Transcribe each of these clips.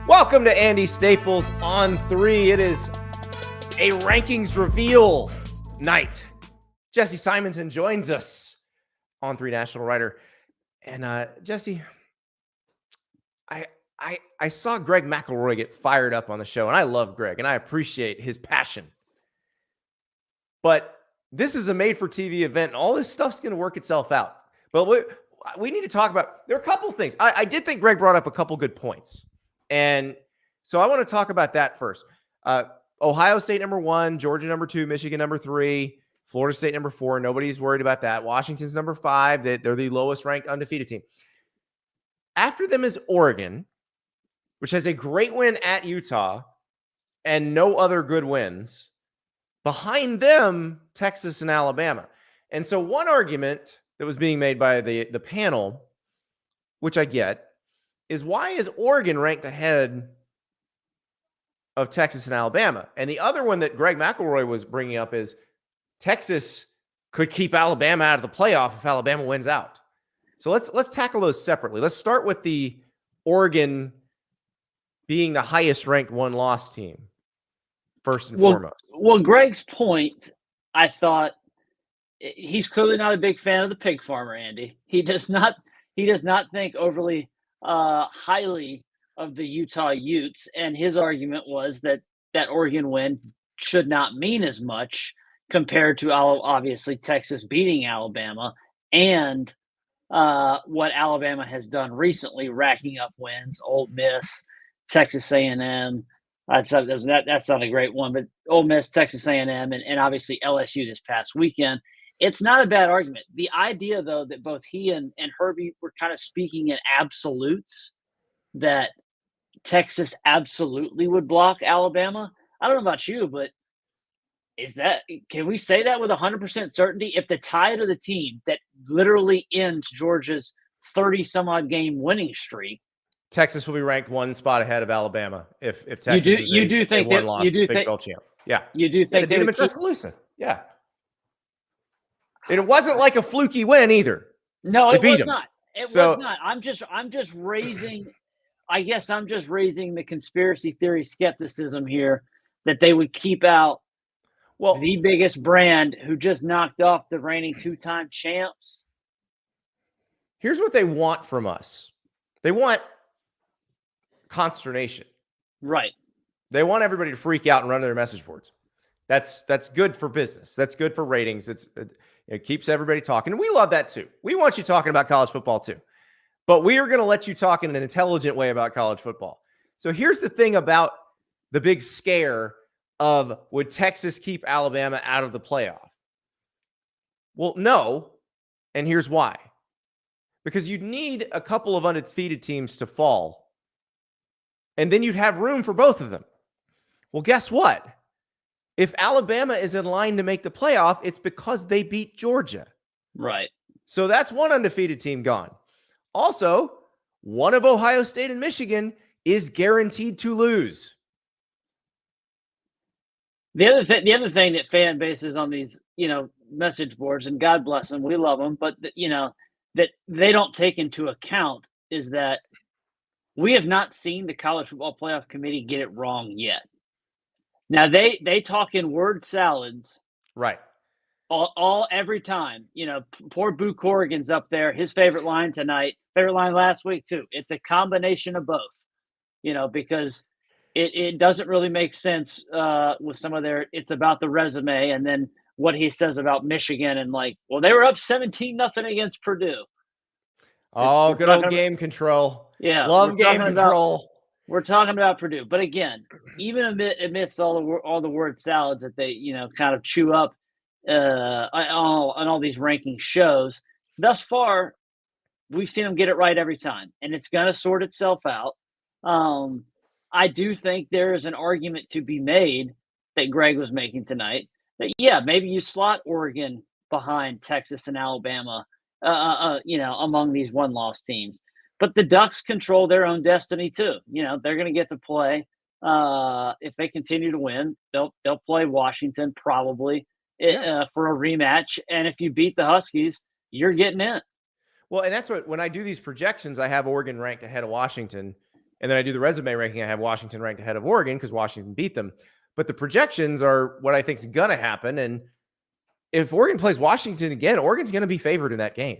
Welcome to Andy Staples on 3. It is a rankings reveal night. Jesse Simonton joins us, on 3 national writer. And Jesse, I saw Greg McElroy get fired up on the show, and I love Greg, and I appreciate his passion. But this is a made-for-TV event, and all this stuff's going to work itself out. But we need to talk about, there are a couple of things. I did think Greg brought up a couple good points. And so I want to talk about that first. Ohio State number 1, Georgia number 2, Michigan number 3, Florida State number 4. Nobody's worried about that. Washington's number 5. They're the lowest ranked undefeated team. After them is Oregon, which has a great win at Utah and no other good wins. Behind them, Texas and Alabama. And so one argument that was being made by the panel, which I get, is why is Oregon ranked ahead of Texas and Alabama? And the other one that Greg McElroy was bringing up is Texas could keep Alabama out of the playoff if Alabama wins out. So let's tackle those separately. Let's start with the Oregon being the highest ranked one-loss team first and foremost. Well, Greg's point, I thought, he's clearly not a big fan of the pig farmer, Andy. He does not think overly highly of the Utah Utes, and his argument was that Oregon win should not mean as much compared to obviously Texas beating Alabama and what Alabama has done recently, racking up wins. Ole Miss, Texas A&M. That's not a great one, but Ole Miss, Texas A&M, and obviously LSU this past weekend. It's not a bad argument. The idea, though, that both he and Herbie were kind of speaking in absolutes, that Texas absolutely would block Alabama. I don't know about you, but can we say that with 100% certainty? If the tide of the team that literally ends Georgia's 30-some-odd game winning streak, Texas will be ranked one spot ahead of Alabama if Texas is a one-loss Big 12 champ. Yeah. You do think they beat them in Tuscaloosa. Yeah. It wasn't like a fluky win either. No, it was not. It was not. I'm just raising the conspiracy theory skepticism here that they would keep out the biggest brand who just knocked off the reigning 2-time champs. Here's what they want from us. They want consternation. Right. They want everybody to freak out and run to their message boards. That's good for business. That's good for ratings. It keeps everybody talking. And we love that too. We want you talking about college football too. But we are going to let you talk in an intelligent way about college football. So here's the thing about the big scare of, would Texas keep Alabama out of the playoff? Well, no. And here's why. Because you'd need a couple of undefeated teams to fall. And then you'd have room for both of them. Well, guess what? If Alabama is in line to make the playoff, it's because they beat Georgia. Right. So that's one undefeated team gone. Also, one of Ohio State and Michigan is guaranteed to lose. The other thing that fan bases on these, message boards, and God bless them, we love them, but that they don't take into account is that we have not seen the College Football Playoff Committee get it wrong yet. Now they talk in word salads, right? Every time. Poor Boo Corrigan's up there. His favorite line tonight, favorite line last week too. It's a combination of both. Because it doesn't really make sense with some of their. It's about the resume, and then what he says about Michigan and they were up 17-0 against Purdue. Oh, good old game control. Yeah, love game control. We're talking about Purdue, but again, even amidst all the word salads that they kind of chew up on all these ranking shows, thus far, we've seen them get it right every time, and it's going to sort itself out. I do think there is an argument to be made that Greg was making tonight that maybe you slot Oregon behind Texas and Alabama, among these one-loss teams. But the Ducks control their own destiny too. They're going to get to play. If they continue to win, they'll play Washington probably for a rematch. And if you beat the Huskies, you're getting in. Well, and that's when I do these projections, I have Oregon ranked ahead of Washington. And then I do the resume ranking. I have Washington ranked ahead of Oregon because Washington beat them. But the projections are what I think is going to happen. And if Oregon plays Washington again, Oregon's going to be favored in that game.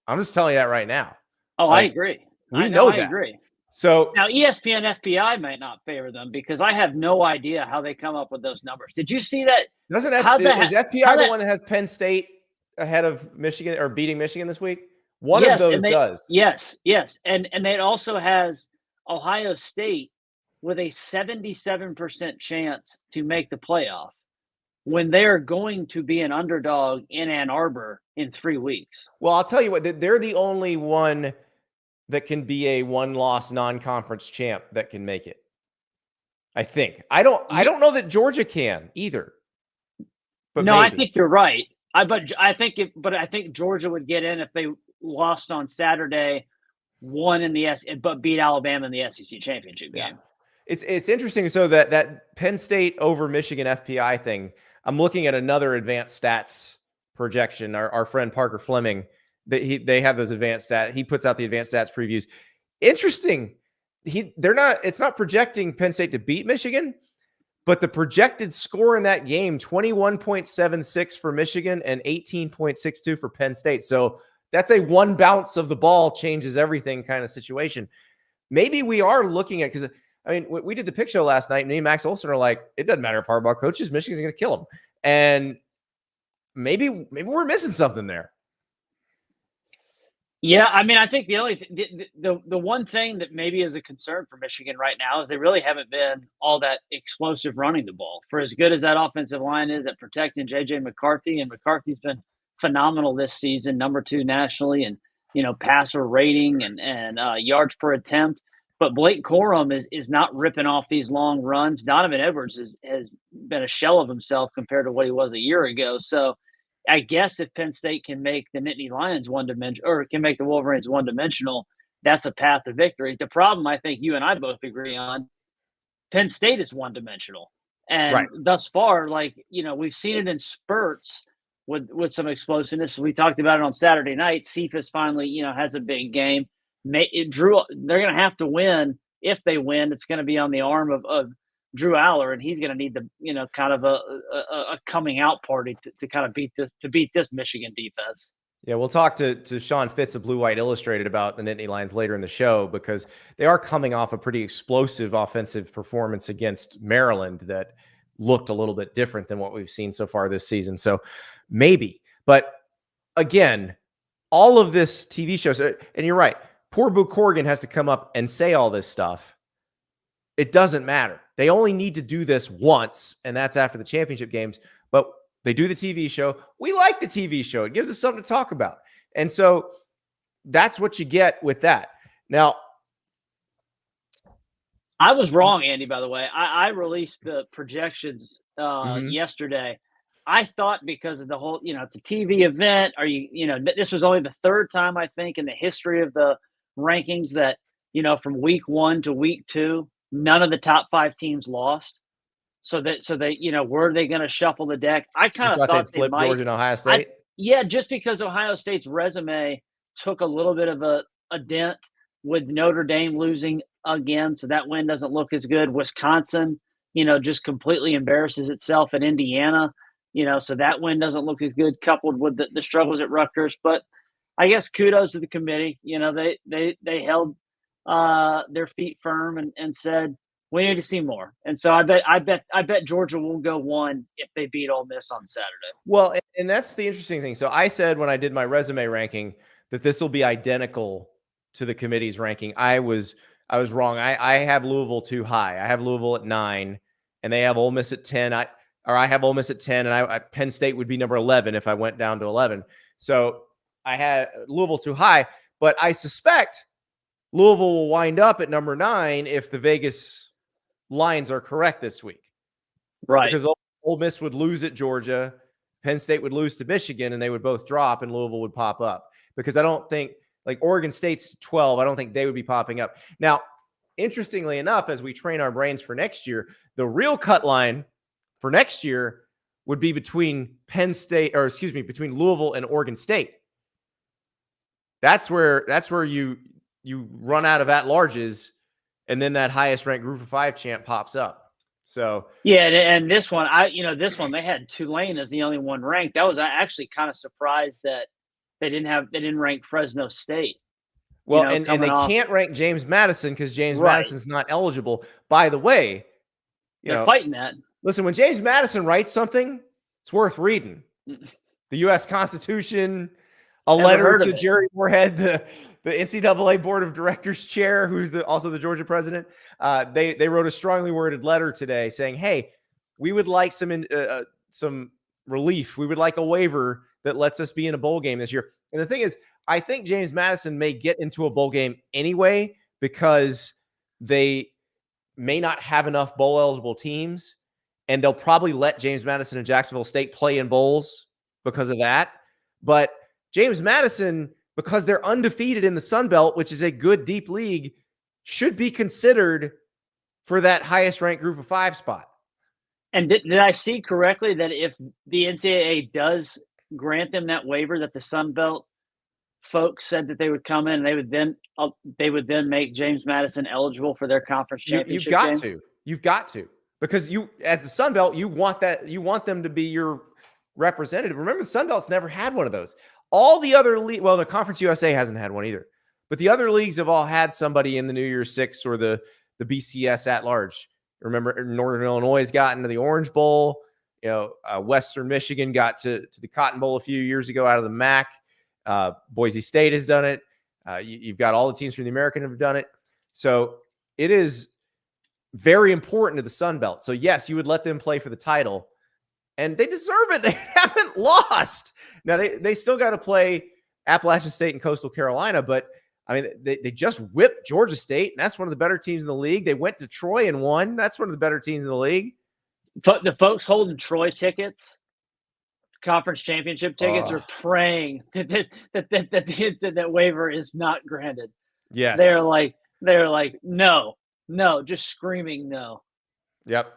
I'm just telling you that right now. Oh, I agree. We know that. I agree. So now ESPN FPI might not favor them because I have no idea how they come up with those numbers. Did you see that? Is FPI the one that has Penn State ahead of Michigan or beating Michigan this week? One of those does. Yes. And it also has Ohio State with a 77% chance to make the playoff when they're going to be an underdog in Ann Arbor in 3 weeks. Well, I'll tell you what, they're the only one that can be a one-loss non-conference champ that can make it. I think. I don't know that Georgia can either. But no, maybe. I think you're right. I think Georgia would get in if they lost on Saturday, won in the but beat Alabama in the SEC championship game. It's interesting. So that Penn State over Michigan FPI thing, I'm looking at another advanced stats projection. Our friend Parker Fleming, they have those advanced stats. He puts out the advanced stats previews. Interesting. It's not projecting Penn State to beat Michigan, but the projected score in that game, 21.76 for Michigan and 18.62 for Penn State. So that's a one bounce of the ball changes everything kind of situation. Maybe we are looking at, because I mean, we did the pick show last night, and me and Max Olson are like, it doesn't matter if Harbaugh coaches, Michigan's going to kill him. And maybe we're missing something there. Yeah, I mean, I think the one thing that maybe is a concern for Michigan right now is they really haven't been all that explosive running the ball. For as good as that offensive line is at protecting J.J. McCarthy, and McCarthy's been phenomenal this season, number 2 nationally, and passer rating and yards per attempt. But Blake Corum is not ripping off these long runs. Donovan Edwards has been a shell of himself compared to what he was a year ago. So I guess if Penn State can make the Nittany Lions one-dimensional, or can make the Wolverines one-dimensional, that's a path to victory. The problem, I think you and I both agree on, Penn State is one-dimensional. And thus far, we've seen it in spurts with some explosiveness. We talked about it on Saturday night. Cephas finally, has a big game. They're going to have to win. If they win, it's going to be on the arm of Drew Aller, and he's going to need the kind of a coming out party to kind of beat this Michigan defense. Yeah, we'll talk to Sean Fitz of Blue White Illustrated about the Nittany Lions later in the show, because they are coming off a pretty explosive offensive performance against Maryland that looked a little bit different than what we've seen so far this season. So maybe, but again, all of this TV shows, and you're right, poor Boo Corrigan has to come up and say all this stuff. It doesn't matter. They only need to do this once, and that's after the championship games. But they do the TV show. We like the TV show. It gives us something to talk about. And so that's what you get with that. Now, I was wrong, Andy, by the way. I released the projections yesterday. I thought because of the whole, it's a TV event. This was only the third time, I think, in the history of the rankings that, from week 1 to week 2, none of the top 5 teams lost. So they, were they going to shuffle the deck? I kind of thought they'd flip Georgia and Ohio State. Just because Ohio State's resume took a little bit of a dent with Notre Dame losing again, so that win doesn't look as good. Wisconsin, just completely embarrasses itself at Indiana, so that win doesn't look as good, coupled with the struggles at Rutgers. But I guess kudos to the committee. They held their feet firm and said, we need to see more. And so I bet Georgia will go 1 if they beat Ole Miss on Saturday. Well, and that's the interesting thing. So I said when I did my resume ranking that this will be identical to the committee's ranking. I was wrong. I have Louisville too high. I have Louisville at 9, and they have Ole Miss at 10. I have Ole Miss at 10, and Penn State would be number 11 if I went down to 11. So I had Louisville too high, but I suspect Louisville will wind up at number 9 if the Vegas lines are correct this week. Right. Because Ole Miss would lose at Georgia, Penn State would lose to Michigan, and they would both drop, and Louisville would pop up. Because I don't think, Oregon State's 12, I don't think they would be popping up. Now, interestingly enough, as we train our brains for next year, the real cut line for next year would be between between Louisville and Oregon State. That's where you run out of at-larges, and then that highest ranked Group of 5 champ pops up. So yeah, and this one, this one they had Tulane as the only one ranked. I was actually kind of surprised that they didn't rank Fresno State. Well, and they can't rank James Madison because James Madison's not eligible. By the way, they're fighting that. Listen, when James Madison writes something, it's worth reading. The U.S. Constitution, letter to Jerry Moorhead, the NCAA Board of Directors chair, who's also the Georgia president. They wrote a strongly worded letter today saying, "Hey, we would like some relief. We would like a waiver that lets us be in a bowl game this year." And the thing is, I think James Madison may get into a bowl game anyway because they may not have enough bowl eligible teams, and they'll probably let James Madison and Jacksonville State play in bowls because of that. But James Madison, because they're undefeated in the Sun Belt, which is a good deep league, should be considered for that highest ranked Group of 5 spot. And did I see correctly that if the NCAA does grant them that waiver, that the Sun Belt folks said that they would come in and they would then make James Madison eligible for their conference championship? You've got to, because you, as the Sun Belt, you want them to be your representative. Remember, the Sun Belt's never had one of those. All the other the Conference USA hasn't had one either, but the other leagues have all had somebody in the New Year's Six or the BCS at large. Remember, Northern Illinois has gotten to the Orange Bowl. Western Michigan got to the Cotton Bowl a few years ago out of the MAC. Boise State has done it. You've got all the teams from the American have done it. So it is very important to the Sun Belt. So yes, you would let them play for the title, and they deserve it. They haven't lost. Now they still got to play Appalachian State and Coastal Carolina, but I mean, they just whipped Georgia State, and that's one of the better teams in the league. They went to Troy and won. That's one of the better teams in the league. The folks holding Troy tickets, conference championship tickets, are praying that waiver is not granted. Yes. They're like, no, just screaming no. Yep.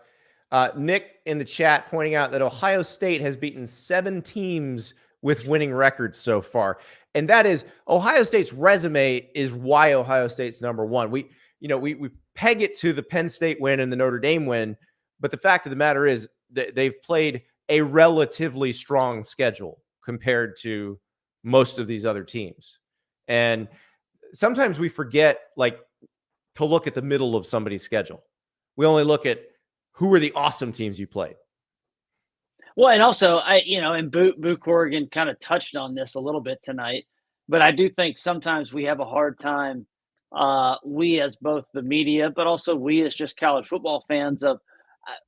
Nick in the chat pointing out that Ohio State has beaten 7 teams with winning records so far. And that is, Ohio State's resume is why Ohio State's number one. We peg it to the Penn State win and the Notre Dame win, but the fact of the matter is that they've played a relatively strong schedule compared to most of these other teams. And sometimes we forget to look at the middle of somebody's schedule. We only look at who are the awesome teams you played. Well, and also, and Boo Corrigan kind of touched on this a little bit tonight, but I do think sometimes we have a hard time, we as both the media, but also we as just college football fans, of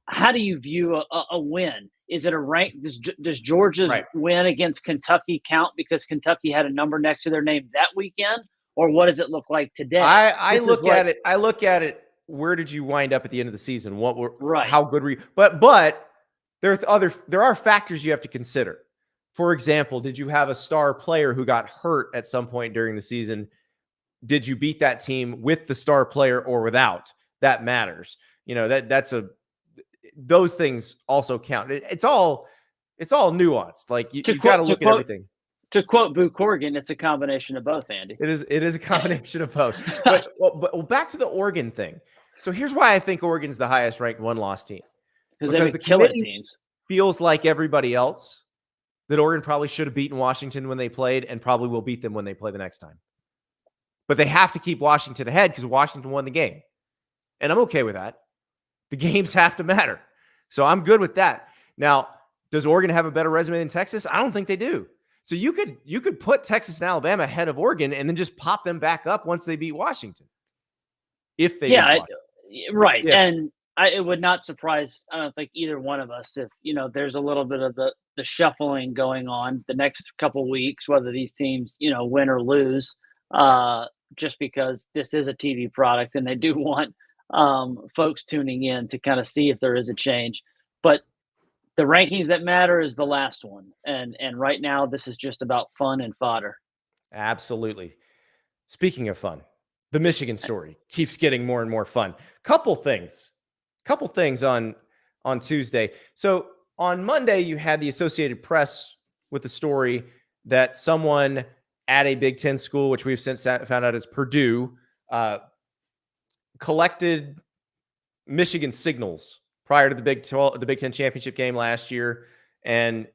how do you view a win? Is it a rank? Does Georgia's win against Kentucky count because Kentucky had a number next to their name that weekend, or what does it look like today? I look at it. Where did you wind up at the end of the season? How good were you? But there are factors you have to consider. For example, did you have a star player who got hurt at some point during the season? Did you beat that team with the star player or without? That matters. Those things also count. It's all nuanced. Like you've got to look at everything. To quote Boo Corrigan, it's a combination of both, Andy. It is a combination of both. But back to the Oregon thing. So here's why I think Oregon's the highest ranked one-loss team. Because the committee feels like everybody else that Oregon probably should have beaten Washington when they played and probably will beat them when they play the next time. But they have to keep Washington ahead because Washington won the game. And I'm okay with that. The games have to matter. So I'm good with that. Now, does Oregon have a better resume than Texas? I don't think they do. So you could put Texas and Alabama ahead of Oregon and then just pop them back up once they beat Washington. If they right. Yeah. And it would not surprise, I don't think, either one of us if, there's a little bit of the shuffling going on the next couple weeks, whether these teams, win or lose, just because this is a TV product and they do want folks tuning in to kind of see if there is a change. But the rankings that matter is the last one. And right now, this is just about fun and fodder. Absolutely. Speaking of fun, the Michigan story keeps getting more and more fun. Couple things on Tuesday. So on Monday, you had the Associated Press with the story that someone at a Big Ten school, which we've since found out is Purdue, collected Michigan signals prior to the Big 10 championship game last year, and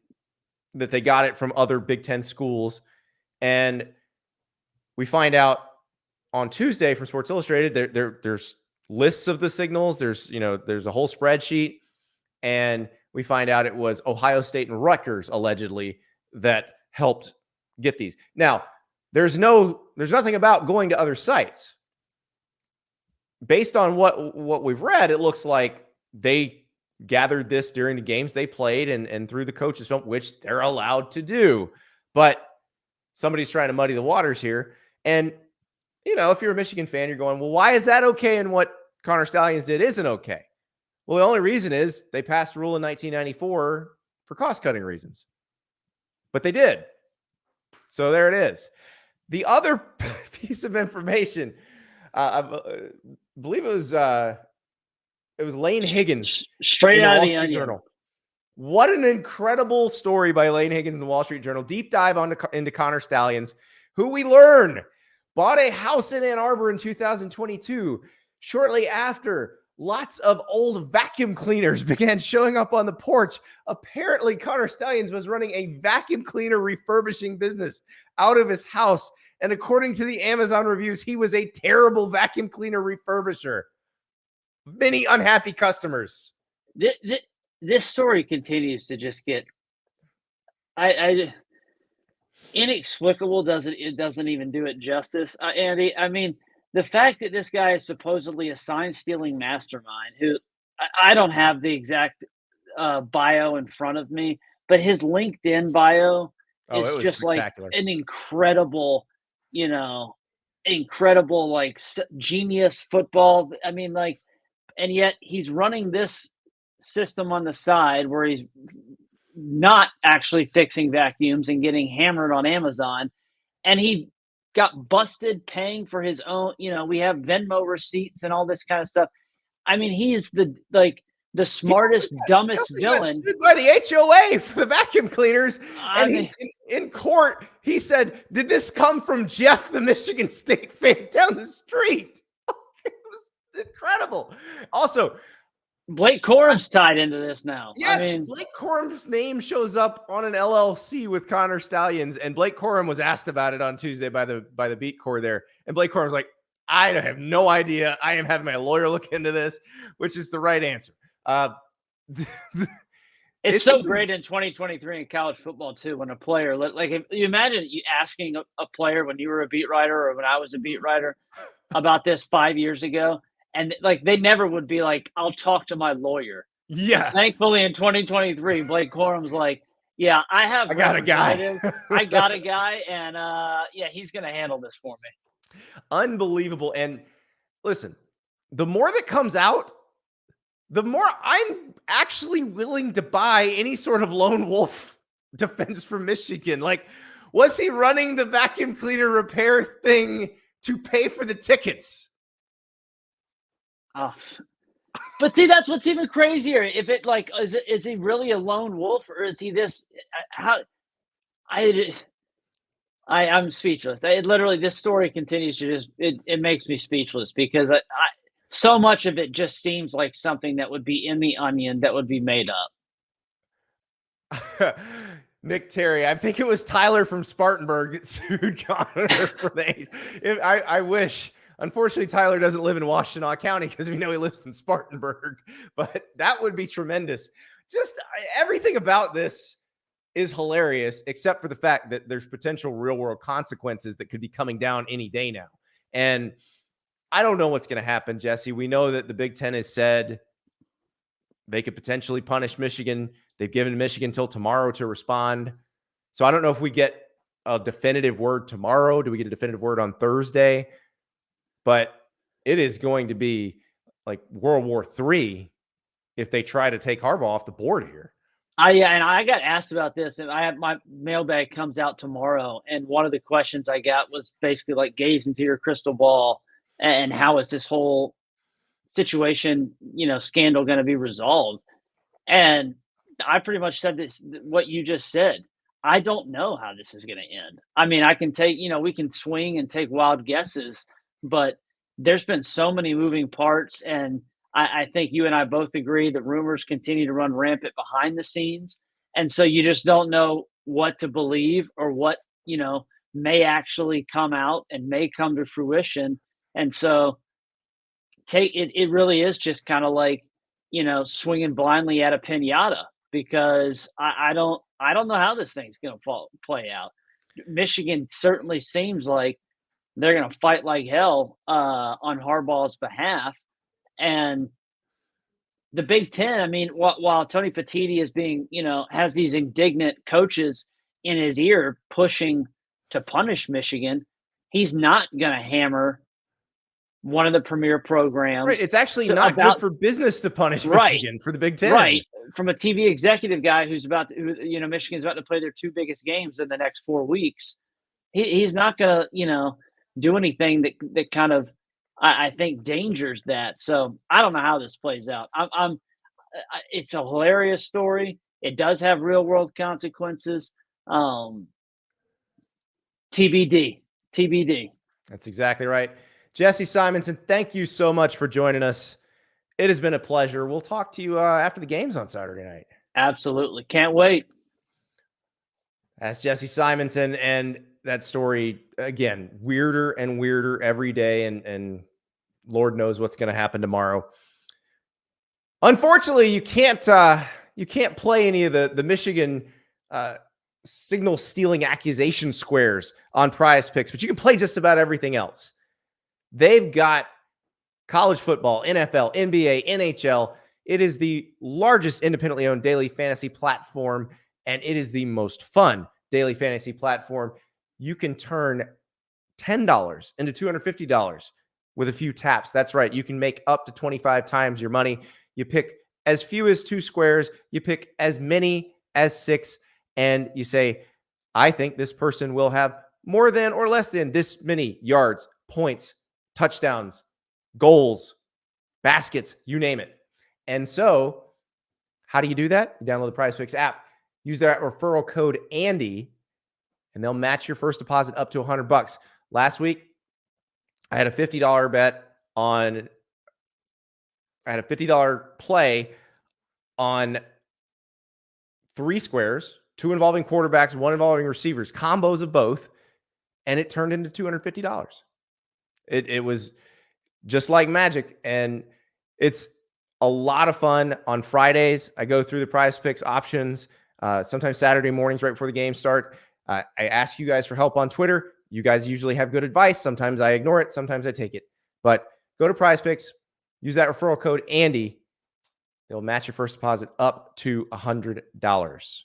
that they got it from other Big Ten schools. And we find out on Tuesday from Sports Illustrated, there's lists of the signals. There's a whole spreadsheet, and we find out it was Ohio State and Rutgers allegedly that helped get these. Now, there's nothing about going to other sites. Based on what we've read, it looks like they gathered this during the games they played and through the coaches' film, which they're allowed to do. But somebody's trying to muddy the waters here. And, if you're a Michigan fan, you're going, well, why is that okay and what Connor Stallions did isn't okay? Well, the only reason is they passed a rule in 1994 for cost-cutting reasons. But they did. So there it is. The other piece of information, I believe it was Lane Higgins. Straight out of the Onion. Journal. What an incredible story by Lane Higgins in the Wall Street Journal. Deep dive into Connor Stallions, who we learn bought a house in Ann Arbor in 2022. Shortly after, lots of old vacuum cleaners began showing up on the porch. Apparently, Connor Stallions was running a vacuum cleaner refurbishing business out of his house. And according to the Amazon reviews, he was a terrible vacuum cleaner refurbisher. Many unhappy customers. This story continues to just get inexplicable. It doesn't even do it justice, Andy. I mean, the fact that this guy is supposedly a sign-stealing mastermind, who I don't have the exact bio in front of me, but his LinkedIn bio is just like an incredible, genius football. I mean, and yet he's running this system on the side where he's not actually fixing vacuums and getting hammered on Amazon. And he got busted paying for his own, we have Venmo receipts and all this kind of stuff. I mean, he's the smartest, dumbest villain. By the HOA for the vacuum cleaners. In court, he said, did this come from Geoff, the Michigan State fan down the street? It was incredible. Also, Blake Corum's tied into this now. Yes, Blake Corum's name shows up on an LLC with Connor Stallions, and Blake Corum was asked about it on Tuesday by the beat core there. And Blake Corum's like, I have no idea. I am having my lawyer look into this, which is the right answer. It's so great in 2023 in college football too, when a player, if you imagine you asking a player when you were a beat writer or when I was a beat writer about this 5 years ago. And they never would be like, I'll talk to my lawyer. Yeah. Thankfully, in 2023, Blake Corum's like, yeah, I got a guy. I got a guy, and he's going to handle this for me. Unbelievable. And listen, the more that comes out, the more I'm actually willing to buy any sort of lone wolf defense from Michigan. Was he running the vacuum cleaner repair thing to pay for the tickets? Oh. But see, that's what's even crazier. If it is he really a lone wolf, or is he this? I'm speechless. This story continues to it makes me speechless because so much of it just seems like something that would be in the Onion that would be made up. Nick Terry, I think it was Tyler from Spartanburg that sued Connor for the. I wish. Unfortunately, Tyler doesn't live in Washtenaw County because we know he lives in Spartanburg, but that would be tremendous. Just everything about this is hilarious, except for the fact that there's potential real-world consequences that could be coming down any day now. And I don't know what's going to happen, Jesse. We know that the Big Ten has said they could potentially punish Michigan. They've given Michigan till tomorrow to respond. So I don't know if we get a definitive word tomorrow. Do we get a definitive word on Thursday? But it is going to be like World War III if they try to take Harbaugh off the board here. And I got asked about this, and I have my mailbag comes out tomorrow. And one of the questions I got was basically gaze into your crystal ball and how is this whole situation, scandal going to be resolved? And I pretty much said this, what you just said. I don't know how this is going to end. I mean, I can take, we can swing and take wild guesses. But there's been so many moving parts, and I think you and I both agree that rumors continue to run rampant behind the scenes, and so you just don't know what to believe or what may actually come out and may come to fruition, and so take it. It really is just kind of like swinging blindly at a pinata because I don't know how this thing's going to play out. Michigan certainly seems like they're going to fight like hell on Harbaugh's behalf. And the Big Ten, I mean, while Tony Petitti is being, has these indignant coaches in his ear pushing to punish Michigan, he's not going to hammer one of the premier programs. Right. It's actually not good for business to punish Michigan for the Big Ten. Right. From a TV executive guy Michigan's about to play their two biggest games in the next 4 weeks. He's not going to, do anything that kind of, I think, dangers that. So I don't know how this plays out. It's a hilarious story. It does have real world consequences. TBD. That's exactly right. Jesse Simonton, thank you so much for joining us. It has been a pleasure. We'll talk to you after the games on Saturday night. Absolutely. Can't wait. That's Jesse Simonton, and that story, again, weirder and weirder every day, and Lord knows what's going to happen tomorrow. Unfortunately, you can't play any of the Michigan signal stealing accusation squares on Prize Picks, but you can play just about everything else. They've got college football, NFL, NBA, NHL. It is the largest independently owned daily fantasy platform, and it is the most fun daily fantasy platform. You can turn $10 into $250 with a few taps. That's right. You can make up to 25 times your money. You pick as few as 2 squares. You pick as many as 6. And you say, I think this person will have more than or less than this many yards, points, touchdowns, goals, baskets, you name it. And so how do you do that? You download the Prize Picks app. Use that referral code Andy, and they'll match your first deposit up to $100. Last week, I had a $50 play on 3 squares, 2 involving quarterbacks, 1 involving receivers, combos of both, and it turned into $250. It was just like magic, and it's a lot of fun. On Fridays, I go through the Prize Picks options, sometimes Saturday mornings right before the game start. I ask you guys for help on Twitter. You guys usually have good advice. Sometimes I ignore it. Sometimes I take it. But go to Prize Picks. Use that referral code Andy. They'll match your first deposit up to $100.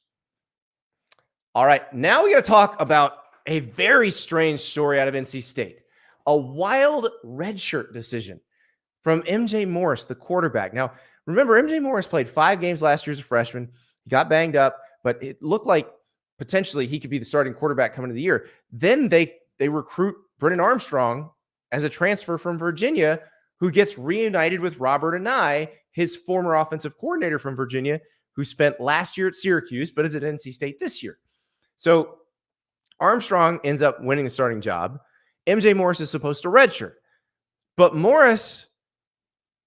All right. Now we got to talk about a very strange story out of NC State. A wild redshirt decision from MJ Morris, the quarterback. Now, remember, MJ Morris played 5 games last year as a freshman. He got banged up, but it looked like potentially he could be the starting quarterback coming into the year. Then they recruit Brennan Armstrong as a transfer from Virginia, who gets reunited with Robert Anae, his former offensive coordinator from Virginia, who spent last year at Syracuse, but is at NC State this year. So Armstrong ends up winning the starting job. MJ Morris is supposed to redshirt, but Morris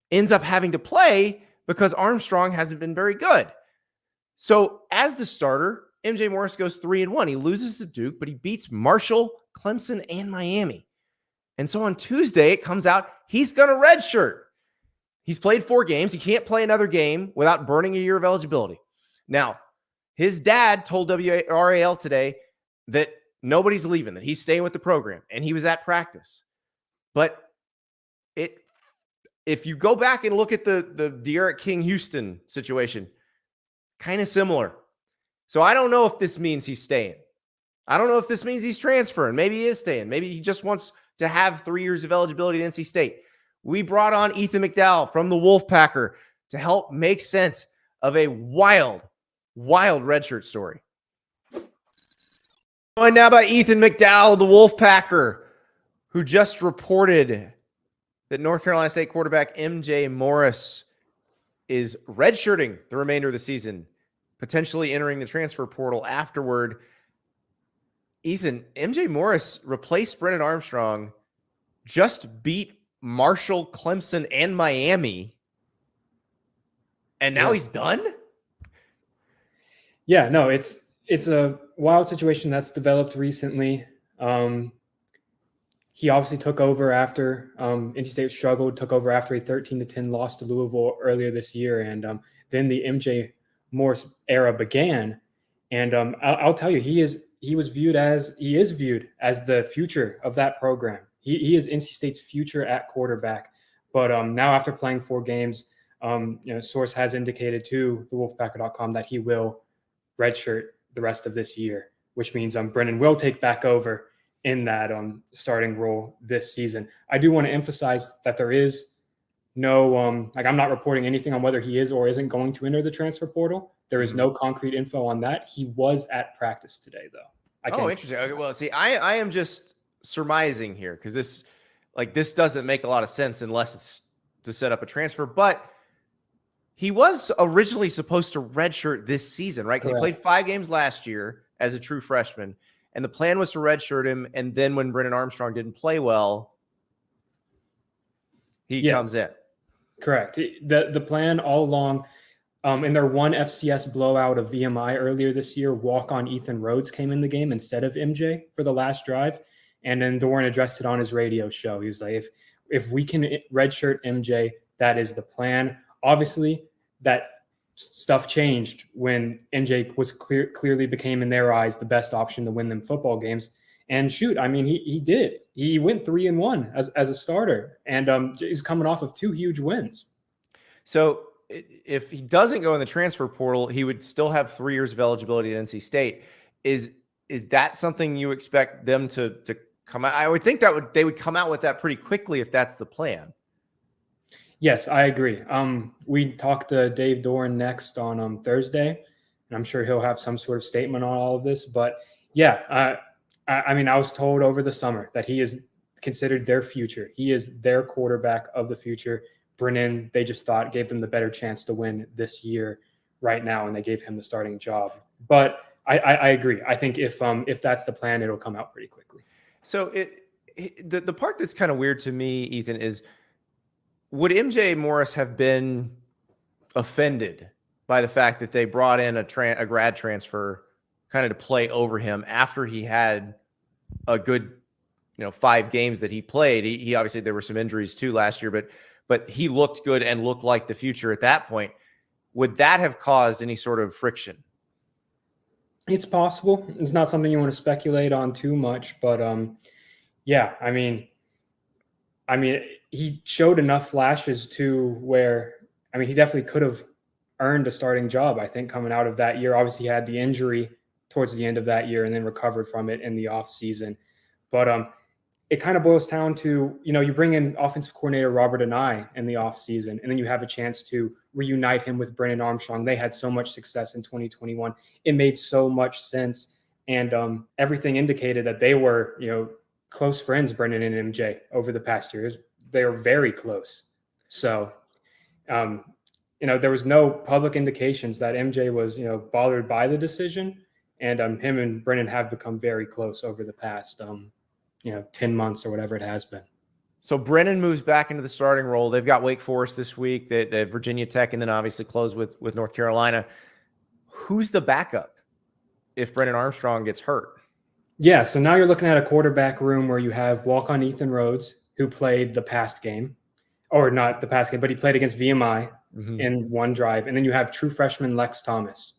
ends up having to play because Armstrong hasn't been very good. So as the starter, MJ Morris goes 3-1. He loses to Duke, but he beats Marshall, Clemson, and Miami. And so on Tuesday, it comes out he's going to redshirt. He's played 4 games. He can't play another game without burning a year of eligibility. Now, his dad told WRAL today that nobody's leaving, that he's staying with the program, and he was at practice. But if you go back and look at the De'Aaron King Houston situation, kind of similar. So I don't know if this means he's staying. I don't know if this means he's transferring. Maybe he is staying. Maybe he just wants to have 3 years of eligibility at NC State. We brought on Ethan McDowell from the Wolfpacker to help make sense of a wild redshirt story. Joined now by Ethan McDowell, the Wolfpacker, who just reported that North Carolina State quarterback MJ Morris is redshirting the remainder of the season, potentially entering the transfer portal afterward. Ethan, MJ Morris replaced Brennan Armstrong, just beat Marshall, Clemson, and Miami, and now he's done? Yeah, no, it's a wild situation that's developed recently. He obviously took over after NC State struggled, took over after a 13-10 loss to Louisville earlier this year. And then the MJ Morris era began. And I'll tell you, he is viewed as the future of that program. He is NC State's future at quarterback. But now after playing 4 games, source has indicated to thewolfpacker.com that he will redshirt the rest of this year, which means Brennan will take back over in that starting role this season. I do want to emphasize that there is no, I'm not reporting anything on whether he is or isn't going to enter the transfer portal. There is no concrete info on that. He was at practice today, though. Interesting. Okay, well, see, I am just surmising here because this doesn't make a lot of sense unless it's to set up a transfer. But he was originally supposed to redshirt this season, right? Because he played 5 games last year as a true freshman. And the plan was to redshirt him. And then when Brennan Armstrong didn't play well, he comes in. Correct. The plan all along, in their one FCS blowout of VMI earlier this year, walk-on Ethan Rhodes came in the game instead of MJ for the last drive. And then Doran addressed it on his radio show. He was like, if we can redshirt MJ, that is the plan. Obviously, that stuff changed when MJ was clearly became, in their eyes, the best option to win them football games. And shoot, I mean, he did. He went 3-1 as a starter, and he's coming off of 2 huge wins. So if he doesn't go in the transfer portal, he would still have 3 years of eligibility at NC State. Is that something you expect them to come out? I would think they would come out with that pretty quickly if that's the plan. Yes, I agree. We talked to Dave Doran next on Thursday, and I'm sure he'll have some sort of statement on all of this. But yeah, I mean, I was told over the summer that he is considered their future. He is their quarterback of the future. Brennan, they just thought gave them the better chance to win this year right now, and they gave him the starting job. But I agree. I think if that's the plan, it'll come out pretty quickly. So the part that's kind of weird to me, Ethan, is would MJ Morris have been offended by the fact that they brought in a grad transfer kind of to play over him after he had a good, 5 games that he played? He obviously, there were some injuries too last year, but he looked good and looked like the future at that point. Would that have caused any sort of friction? It's possible. It's not something you want to speculate on too much, but yeah, I mean, he showed enough flashes to where, he definitely could have earned a starting job, I think, coming out of that year. Obviously, he had the injury towards the end of that year and then recovered from it in the off season. But it kind of boils down to, you bring in offensive coordinator Robert Anae in the off season, and then you have a chance to reunite him with Brennan Armstrong. They had so much success in 2021. It made so much sense. And everything indicated that they were, close friends, Brennan and MJ, over the past years. They were very close. So, there was no public indications that MJ was, bothered by the decision. And him and Brennan have become very close over the past, 10 months or whatever it has been. So Brennan moves back into the starting role. They've got Wake Forest this week, they have Virginia Tech, and then obviously close with North Carolina. Who's the backup if Brennan Armstrong gets hurt? Yeah, so now you're looking at a quarterback room where you have walk-on Ethan Rhodes, who played the past game, or not the past game, but he played against VMI in one drive. And then you have true freshman Lex Thomas,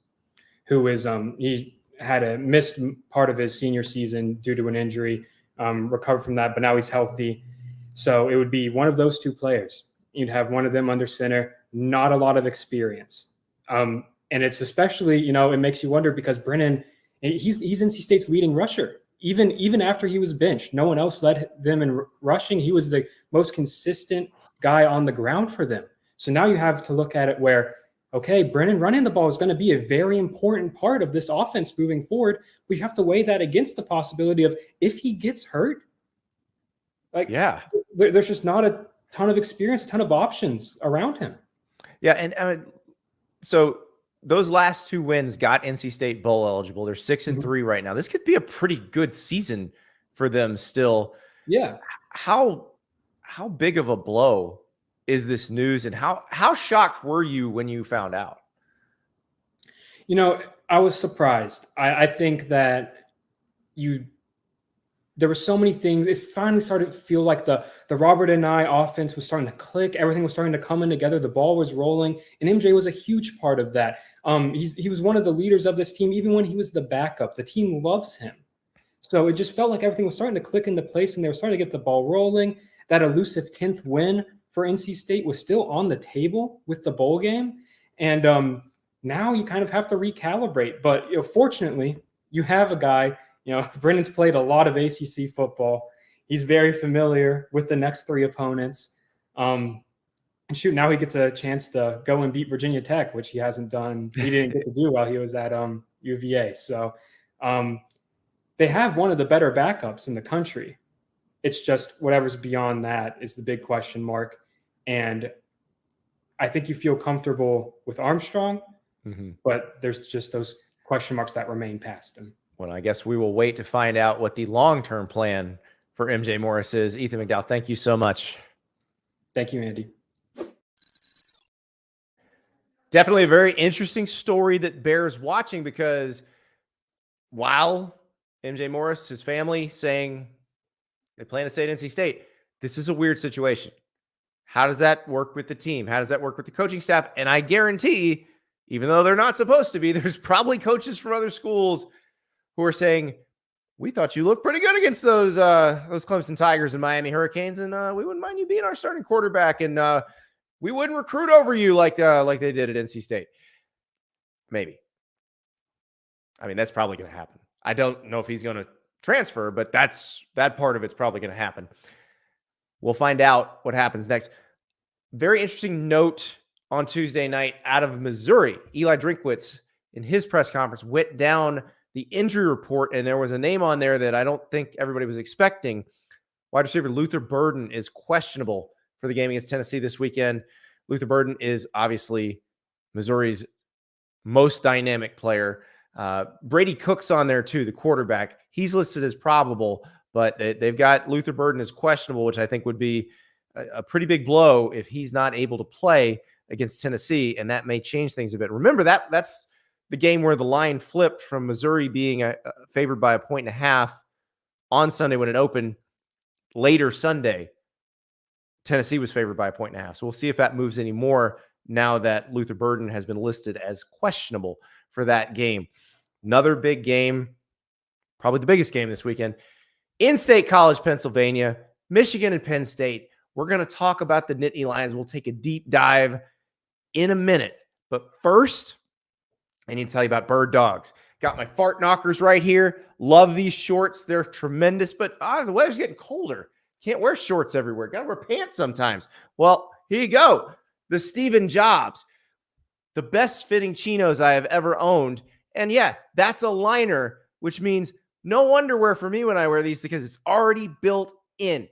who is he had a missed part of his senior season due to an injury, recovered from that, but now he's healthy. So it would be one of those 2 players. You'd have one of them under center, not a lot of experience. And it's especially, it makes you wonder because Brennan, he's NC State's leading rusher. Even after he was benched, no one else led them in rushing. He was the most consistent guy on the ground for them. So now you have to look at it where, okay, Brennan running the ball is going to be a very important part of this offense moving forward. We have to weigh that against the possibility of if he gets hurt, there's just not a ton of experience, a ton of options around him. Yeah, and so those last 2 wins got NC State bowl eligible. They're 6-3 right now. This could be a pretty good season for them still. Yeah. How how big of a blow is this news, and how shocked were you when you found out? I was surprised. I think that there were so many things. It finally started to feel like the Robert and I offense was starting to click. Everything was starting to come in together. The ball was rolling, and MJ was a huge part of that. He was one of the leaders of this team, even when he was the backup. The team loves him. So it just felt like everything was starting to click into place, and they were starting to get the ball rolling. That elusive 10th win for NC State was still on the table with the bowl game. And now you kind of have to recalibrate. But fortunately, you have a guy. Brendan's played a lot of ACC football. He's very familiar with the next three opponents. And now he gets a chance to go and beat Virginia Tech, which he hasn't done. He didn't get to do while he was at UVA. So they have one of the better backups in the country. It's just whatever's beyond that is the big question mark. And I think you feel comfortable with Armstrong, but there's just those question marks that remain past him. Well, I guess we will wait to find out what the long-term plan for MJ Morris is. Ethan McDowell, thank you so much. Thank you, Andy. Definitely a very interesting story that bears watching, because while MJ Morris, his family saying they plan to stay at NC State, this is a weird situation. How does that work with the team? How does that work with the coaching staff? And I guarantee, even though they're not supposed to be, there's probably coaches from other schools who are saying, we thought you looked pretty good against those Clemson Tigers and Miami Hurricanes, and we wouldn't mind you being our starting quarterback, and we wouldn't recruit over you like they did at NC State. Maybe. I mean, that's probably going to happen. I don't know if he's going to transfer, but that part of it's probably going to happen. We'll find out what happens next. Very interesting note on Tuesday night out of Missouri. Eli Drinkwitz, in his press conference, went down the injury report, and there was a name on there that I don't think everybody was expecting. Wide receiver Luther Burden is questionable for the game against Tennessee this weekend. Luther Burden is obviously Missouri's most dynamic player. Brady Cook's on there too, the quarterback. He's listed as probable, but they've got Luther Burden as questionable, which I think would be a pretty big blow if he's not able to play against Tennessee, and that may change things a bit. Remember, that's the game where the line flipped from Missouri being favored by 1.5 on Sunday when it opened. Later Sunday, Tennessee was favored by 1.5. So we'll see if that moves any more now that Luther Burden has been listed as questionable for that game. Another big game, probably the biggest game this weekend, in-state college, Pennsylvania, Michigan and Penn State. We're going to talk about the Nittany Lions. We'll take a deep dive in a minute. But first, I need to tell you about Bird Dogs. Got my fart knockers right here. Love these shorts. They're tremendous, but the weather's getting colder. Can't wear shorts everywhere. Got to wear pants sometimes. Well, here you go. The Stephen Jobs, the best fitting chinos I have ever owned. And yeah, that's a liner, which means no underwear for me when I wear these because it's already built in.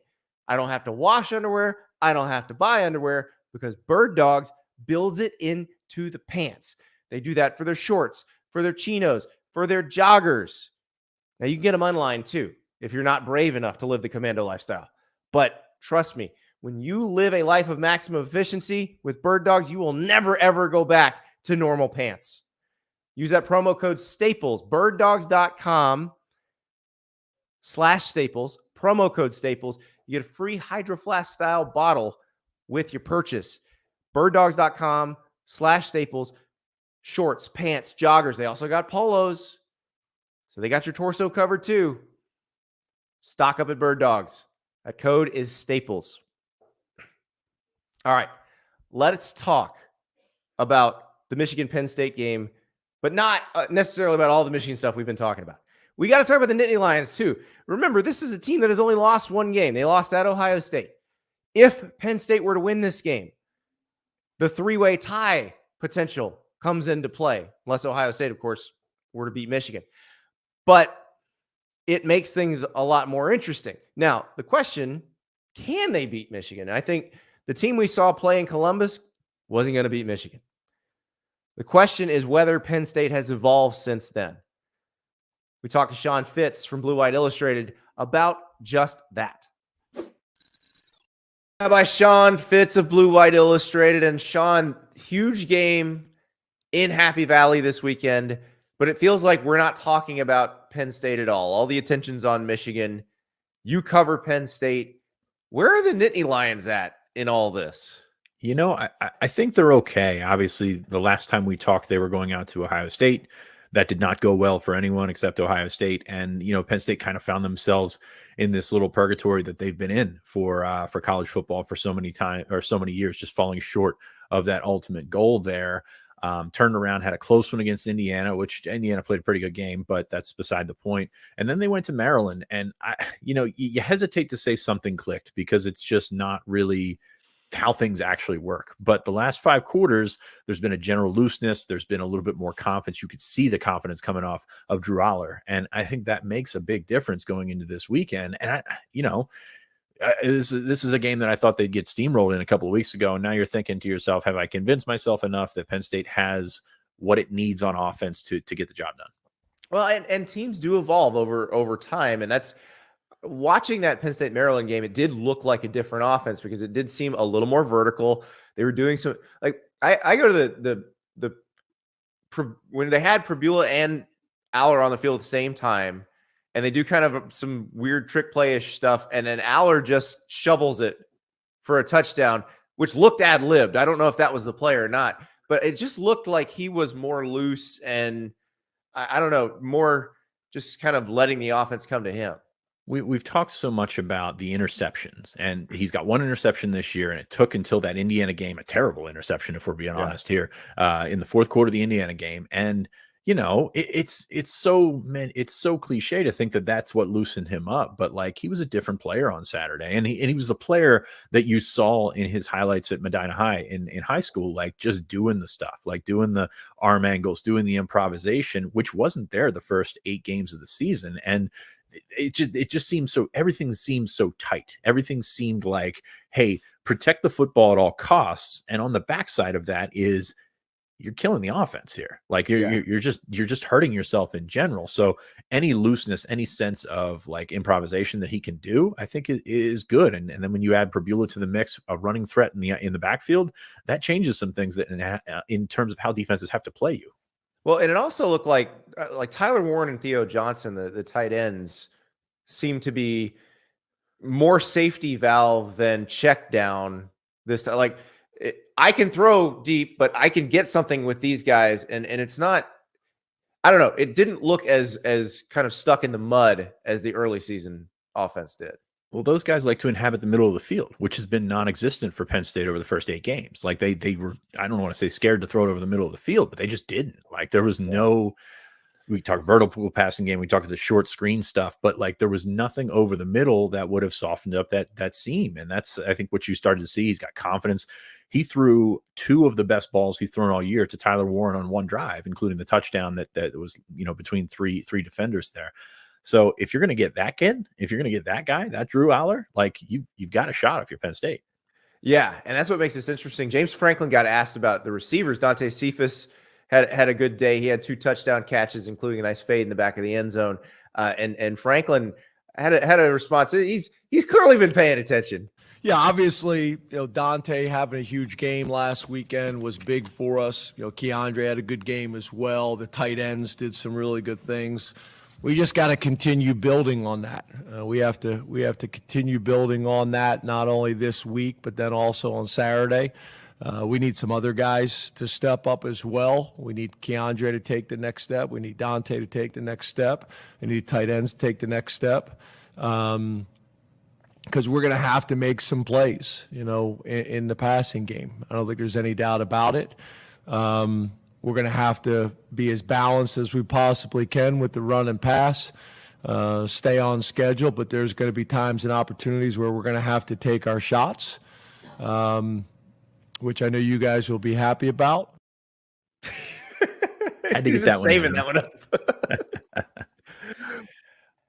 I don't have to wash underwear. I don't have to buy underwear because Bird Dogs builds it into the pants. They do that for their shorts, for their chinos, for their joggers. Now, you can get them online too if you're not brave enough to live the commando lifestyle. But trust me, when you live a life of maximum efficiency with Bird Dogs, you will never, ever go back to normal pants. Use that promo code STAPLES, birddogs.com/Staples, promo code STAPLES. You get a free Hydro Flask style bottle with your purchase. birddogs.com/Staples. Shorts, pants, joggers. They also got polos. So they got your torso covered too. Stock up at Bird Dogs. That code is STAPLES. All right. Let's talk about the Michigan-Penn State game, but not necessarily about all the Michigan stuff we've been talking about. We got to talk about the Nittany Lions too. Remember, this is a team that has only lost one game. They lost at Ohio State. If Penn State were to win this game, the three-way tie potential comes into play, unless Ohio State, of course, were to beat Michigan. But it makes things a lot more interesting. Now, the question, can they beat Michigan? And I think the team we saw play in Columbus wasn't going to beat Michigan. The question is whether Penn State has evolved since then. We talked to Sean Fitz from Blue White Illustrated about just that. by Sean Fitz of Blue White Illustrated. And Sean, huge game in Happy Valley this weekend, but it feels like we're not talking about Penn State at all. All the attention's on Michigan. You cover Penn State. Where are the Nittany Lions at in all this? You know, I think they're okay. Obviously, the last time we talked, they were going out to Ohio State. That did not go well for anyone except Ohio State. And, you know, Penn State kind of found themselves in this little purgatory that they've been in for college football for so many years, just falling short of that ultimate goal there. Turned around, had a close one against Indiana, which Indiana played a pretty good game, but that's beside the point. And then they went to Maryland, and you hesitate to say something clicked because it's just not really how things actually work. But the last 5 quarters, there's been a general looseness. There's been a little bit more confidence. You could see the confidence coming off of Drew Aller. And I think that makes a big difference going into this weekend. And this is a game that I thought they'd get steamrolled in a couple of weeks ago. And now you're thinking to yourself, have I convinced myself enough that Penn State has what it needs on offense to get the job done? Well, and teams do evolve over time. And that's watching that Penn State Maryland game. It did look like a different offense because it did seem a little more vertical. They were doing some, like, I go to the when they had Prabula and Aller on the field at the same time, and they do kind of some weird trick play-ish stuff, and then Aller just shovels it for a touchdown, which looked ad-libbed. I don't know if that was the play or not, but it just looked like he was more loose and, I don't know, more just kind of letting the offense come to him. We've talked so much about the interceptions, and he's got 1 interception this year, and it took until that Indiana game, a terrible interception, if we're being honest here, in the 4th quarter of the Indiana game. And, you know, it's so cliche to think that that's what loosened him up, but like, he was a different player on Saturday, and he was the player that you saw in his highlights at Medina High in high school, like just doing the stuff, like doing the arm angles, doing the improvisation, which wasn't there the first 8 games of the season. And it just seems so, everything seemed so tight. Everything seemed like, hey, protect the football at all costs. And on the backside of that is you're killing the offense here. Like you're just hurting yourself in general. So any looseness, any sense of like improvisation that he can do, I think is good. And then when you add Prabula to the mix, a running threat in the backfield, that changes some things that in terms of how defenses have to play you. Well, and it also looked like Tyler Warren and Theo Johnson, the tight ends, seem to be more safety valve than check down this time. Like, I can throw deep, but I can get something with these guys, and it's not, I don't know, it didn't look as kind of stuck in the mud as the early season offense did. Well, those guys like to inhabit the middle of the field, which has been non-existent for Penn State over the first 8 games. Like they were, I don't want to say scared to throw it over the middle of the field, but they just didn't. Like there was no, we talked vertical passing game, we talked the short screen stuff, but like there was nothing over the middle that would have softened up that seam. And that's, I think, what you started to see. He's got confidence. He threw 2 of the best balls he's thrown all year to Tyler Warren on 1 drive, including the touchdown that was, between three defenders there. So if you're going to get that kid, if you're going to get that guy, that Drew Aller, like you've got a shot if you're Penn State. Yeah, and that's what makes this interesting. James Franklin got asked about the receivers. Dante Cephas had a good day. He had 2 touchdown catches, including a nice fade in the back of the end zone. And Franklin had a response. He's clearly been paying attention. Yeah, obviously, Dante having a huge game last weekend was big for us. Keandre had a good game as well. The tight ends did some really good things. We just got to continue building on that. We have to continue building on that, not only this week, but then also on Saturday. We need some other guys to step up as well. We need Keandre to take the next step. We need Dante to take the next step. We need tight ends to take the next step. Because we're going to have to make some plays, in the passing game. I don't think there's any doubt about it. We're going to have to be as balanced as we possibly can with the run and pass, stay on schedule, but there's going to be times and opportunities where we're going to have to take our shots, which I know you guys will be happy about. I had to get that one. Saving that one up.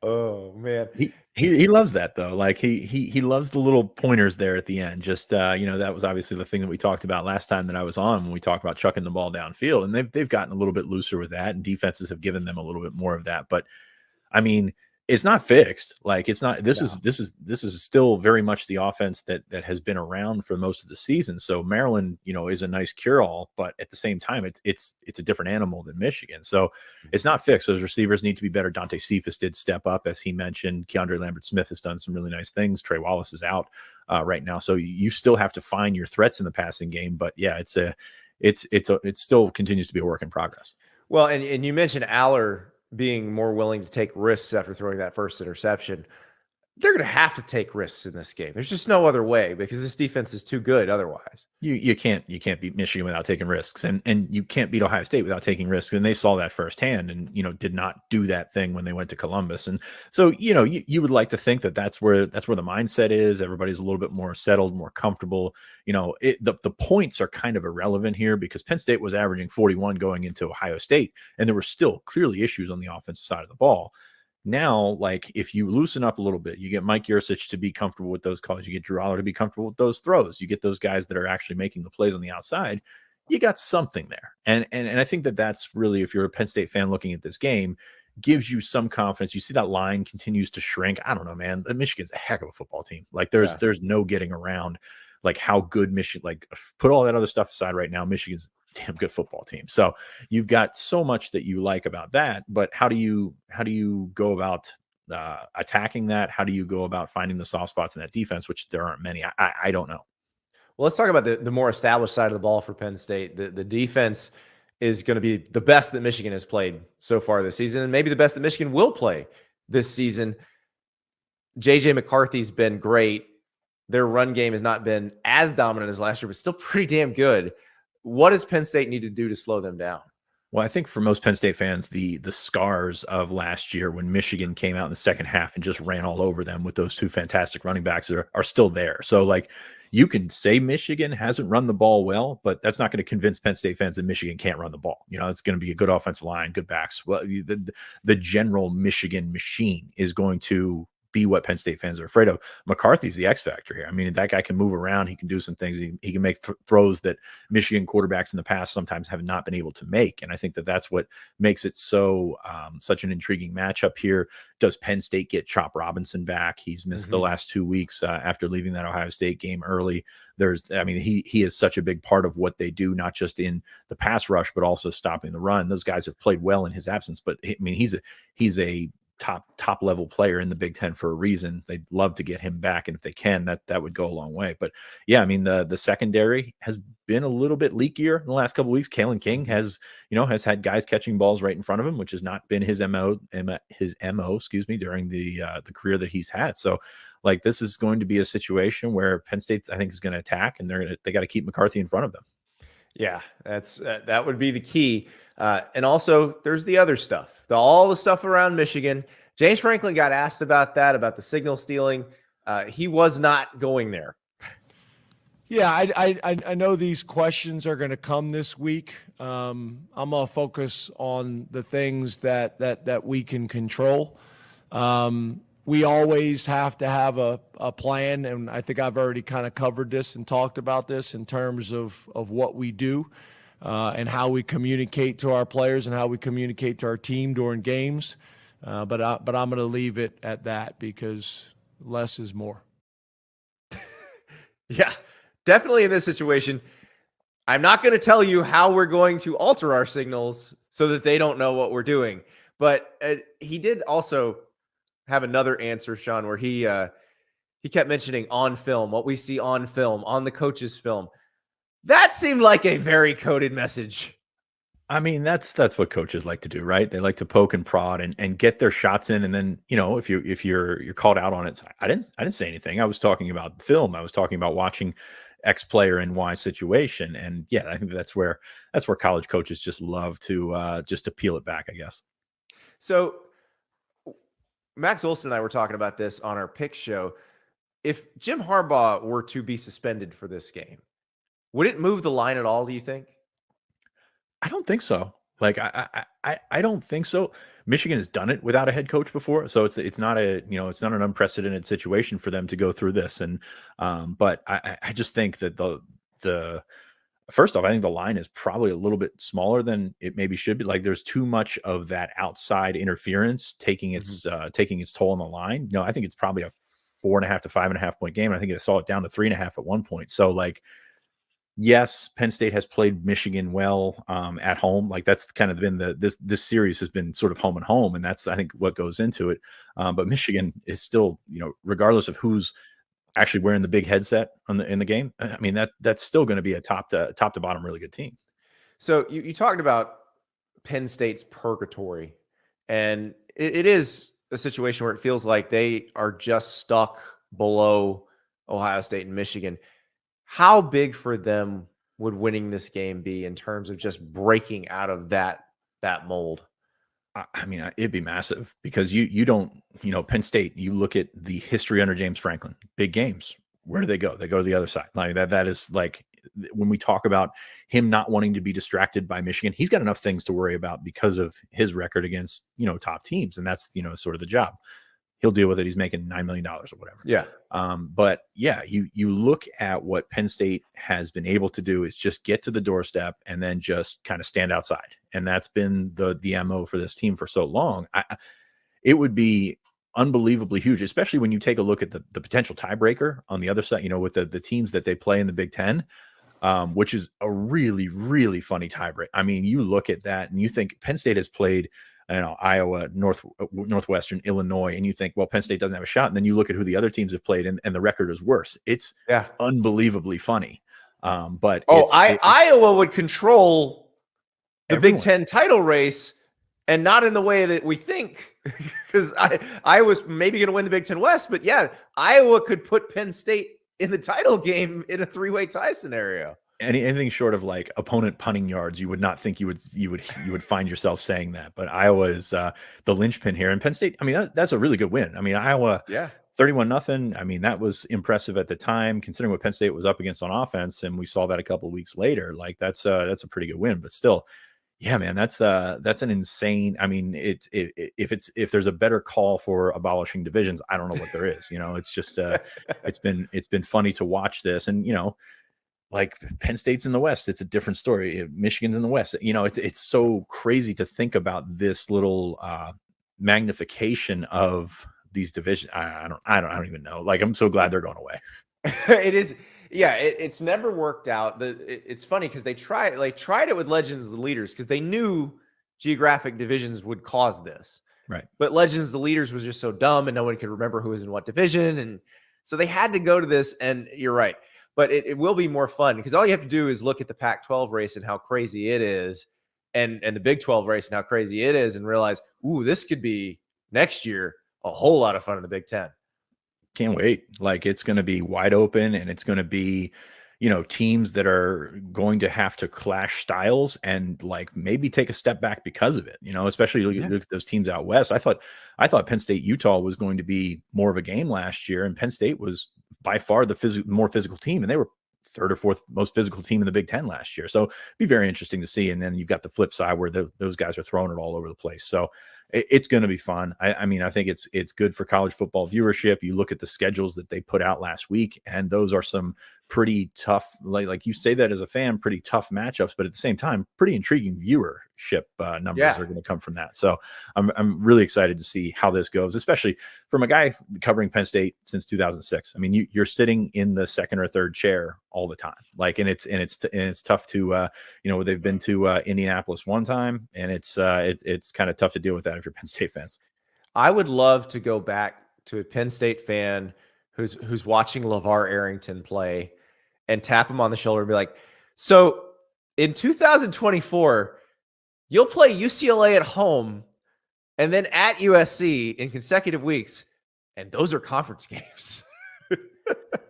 Oh man, he loves that though. Like he loves the little pointers there at the end. Just that was obviously the thing that we talked about last time that I was on when we talked about chucking the ball downfield, and they've gotten a little bit looser with that, and defenses have given them a little bit more of that. But I mean, it's not fixed. Like it's not. This No. is still very much the offense that has been around for most of the season. So Maryland, is a nice cure-all, but at the same time, it's a different animal than Michigan. So it's not fixed. Those receivers need to be better. Dante Cephas did step up, as he mentioned. Keandre Lambert-Smith has done some really nice things. Trey Wallace is out right now, so you still have to find your threats in the passing game. But yeah, it still continues to be a work in progress. Well, and you mentioned Aller being more willing to take risks after throwing that first interception. They're going to have to take risks in this game. There's just no other way because this defense is too good otherwise. You can't beat Michigan without taking risks, and you can't beat Ohio State without taking risks. And they saw that firsthand, and did not do that thing when they went to Columbus. And so you would like to think that that's where the mindset is. Everybody's a little bit more settled, more comfortable. The points are kind of irrelevant here because Penn State was averaging 41 going into Ohio State, and there were still clearly issues on the offensive side of the ball. Now, like if you loosen up a little bit, you get Mike Yursich to be comfortable with those calls. You get Drew Aller to be comfortable with those throws. You get those guys that are actually making the plays on the outside. You got something there. And I think that that's really, if you're a Penn State fan looking at this game, gives you some confidence. You see that line continues to shrink. I don't know, man. Michigan's a heck of a football team. Like there's no getting around like how good Michigan, like put all that other stuff aside right now. Michigan's damn good football team. So you've got so much that you like about that, but how do you go about attacking that? How do you go about finding the soft spots in that defense, which there aren't many? I don't know. Well, let's talk about the more established side of the ball for Penn State. The defense is going to be the best that Michigan has played so far this season, and maybe the best that Michigan will play this season. J.J. McCarthy's been great. Their run game has not been as dominant as last year, but still pretty damn good. What does Penn State need to do to slow them down? Well, I think for most Penn State fans, the scars of last year when Michigan came out in the second half and just ran all over them with those two fantastic running backs are still there. So, like, you can say Michigan hasn't run the ball well, but that's not going to convince Penn State fans that Michigan can't run the ball. It's going to be a good offensive line, good backs. Well, the general Michigan machine is going to be what Penn State fans are afraid of. McCarthy's the X factor here. I mean, that guy can move around. He can do some things. He can make throws that Michigan quarterbacks in the past sometimes have not been able to make. And I think that that's what makes it so such an intriguing matchup here. Does Penn State get Chop Robinson back? He's missed the last 2 weeks after leaving that Ohio State game early. He is such a big part of what they do, not just in the pass rush, but also stopping the run. Those guys have played well in his absence, but I mean, he's a top level player in the Big Ten for a reason. They'd love to get him back, and if they can, that would go a long way. But yeah, I mean, the secondary has been a little bit leakier in the last couple of weeks. Kalen King has had guys catching balls right in front of him, which has not been his MO, during the career that he's had. So like, this is going to be a situation where Penn State, I think, is going to attack, and they got to keep McCarthy in front of them. Yeah, that would be the key. And also, there's the other stuff, all the stuff around Michigan. James Franklin got asked about the signal stealing. He was not going there. Yeah, I know these questions are going to come this week. I'm going to focus on the things that we can control. We always have to have a plan, and I think I've already kind of covered this and talked about this in terms of what we do and how we communicate to our players and how we communicate to our team during games. But I'm going to leave it at that because less is more. Yeah, definitely in this situation. I'm not going to tell you how we're going to alter our signals so that they don't know what we're doing. But he did also have another answer, Sean, where he kept mentioning on film, what we see on film, on the coach's film. That seemed like a very coded message. I mean, that's what coaches like to do, right? They like to poke and prod and get their shots in, and then if you're called out on it, I didn't say anything. I was talking about film. I was talking about watching X player in Y situation, and yeah, I think that's where college coaches just love to peel it back, I guess. So Max Olson and I were talking about this on our pick show. If Jim Harbaugh were to be suspended for this game, would it move the line at all, do you think? I don't think so. Like, I don't think so. Michigan has done it without a head coach before, so it's not it's not an unprecedented situation for them to go through this. And but I just think that the First off, I think the line is probably a little bit smaller than it maybe should be. Like there's too much of that outside interference taking its toll on the line. No, I think it's probably a 4.5 to 5.5 point game. I think I saw it down to 3.5 at one point. So like, yes, Penn State has played Michigan well at home. Like that's kind of been this series has been sort of home and home, and that's I think what goes into it. But Michigan is still, regardless of who's actually wearing the big headset in the game, I mean that's still going to be a top to bottom really good team. So you talked about Penn State's purgatory, and it is a situation where it feels like they are just stuck below Ohio State and Michigan. How big for them would winning this game be in terms of just breaking out of that mold? I mean, it'd be massive because you don't, Penn State, you look at the history under James Franklin, big games. Where do they go? They go to the other side. Like that is like when we talk about him not wanting to be distracted by Michigan, he's got enough things to worry about because of his record against, top teams. And that's, sort of the job. He'll deal with it. He's making $9 million or whatever. Yeah. But yeah, you look at what Penn State has been able to do is just get to the doorstep and then just kind of stand outside. And that's been the MO for this team for so long. It would be unbelievably huge, especially when you take a look at the potential tiebreaker on the other side, with the teams that they play in the Big Ten, which is a really, really funny tiebreak. I mean, you look at that and you think Penn State has played Iowa, Northwestern, Illinois, and you think, well, Penn State doesn't have a shot. And then you look at who the other teams have played and the record is worse. It's unbelievably funny. But Iowa would control the everyone. Big Ten title race, and not in the way that we think, because Iowa's maybe going to win the Big Ten West. But yeah, Iowa could put Penn State in the title game in a 3-way tie scenario. Anything short of like opponent punting yards, you would not think you would find yourself saying that. But Iowa is the linchpin here, and Penn State. I mean, that's a really good win. I mean, Iowa, 31-0. I mean, that was impressive at the time, considering what Penn State was up against on offense, and we saw that a couple of weeks later. Like that's a pretty good win, but still, yeah, man, that's an insane. I mean, if there's a better call for abolishing divisions, I don't know what there is. It's just it's been funny to watch this, and like Penn State's in the West, it's a different story. Michigan's in the West. It's so crazy to think about this little magnification of these divisions. I don't even know. Like, I'm so glad they're going away. It is. Yeah. It's never worked out. It's funny because they tried it with Legends of the Leaders because they knew geographic divisions would cause this. Right. But Legends of the Leaders was just so dumb and no one could remember who was in what division. And so they had to go to this, and you're right. But it will be more fun because all you have to do is look at the Pac-12 race and how crazy it is, and the Big 12 race and how crazy it is, and realize, ooh, this could be next year a whole lot of fun in the Big 10. Can't wait. Like, it's going to be wide open, and it's going to be, teams that are going to have to clash styles and like maybe take a step back because of it. Especially look at those teams out west. I thought Penn State Utah was going to be more of a game last year, and Penn State was by far the more physical team, and they were third or fourth most physical team in the Big Ten last year. So it'd be very interesting to see. And then you've got the flip side where those guys are throwing it all over the place. So it's going to be fun. I mean, I think it's good for college football viewership. You look at the schedules that they put out last week, and those are some pretty tough, like you say that as a fan, pretty tough matchups, but at the same time, pretty intriguing viewership numbers are going to come from that. So I'm really excited to see how this goes, especially from a guy covering Penn State since 2006. I mean, you're sitting in the second or third chair all the time, like, and it's tough to, they've been to Indianapolis one time, and it's kind of tough to deal with that if you're Penn State fans. I would love to go back to a Penn State fan who's watching LeVar Arrington play and tap him on the shoulder and be like, so in 2024, you'll play UCLA at home and then at USC in consecutive weeks. And those are conference games.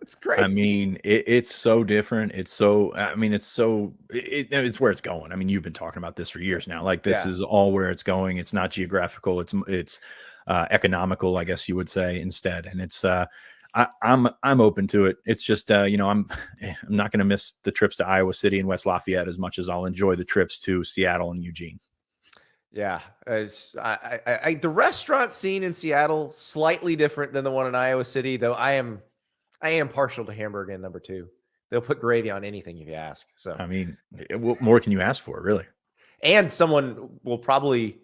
It's crazy. I mean, it's so different. It's where it's going. I mean, you've been talking about this for years now. Like, this is all where it's going. It's not geographical. It's economical, I guess you would say, instead. And it's, I'm open to it. It's just, I'm not going to miss the trips to Iowa City and West Lafayette as much as I'll enjoy the trips to Seattle and Eugene. Yeah. The restaurant scene in Seattle, slightly different than the one in Iowa City, though I am partial to Hamburg and number 2. they'll put gravy on anything if you ask. So I mean, what more can you ask for, really? And someone will probably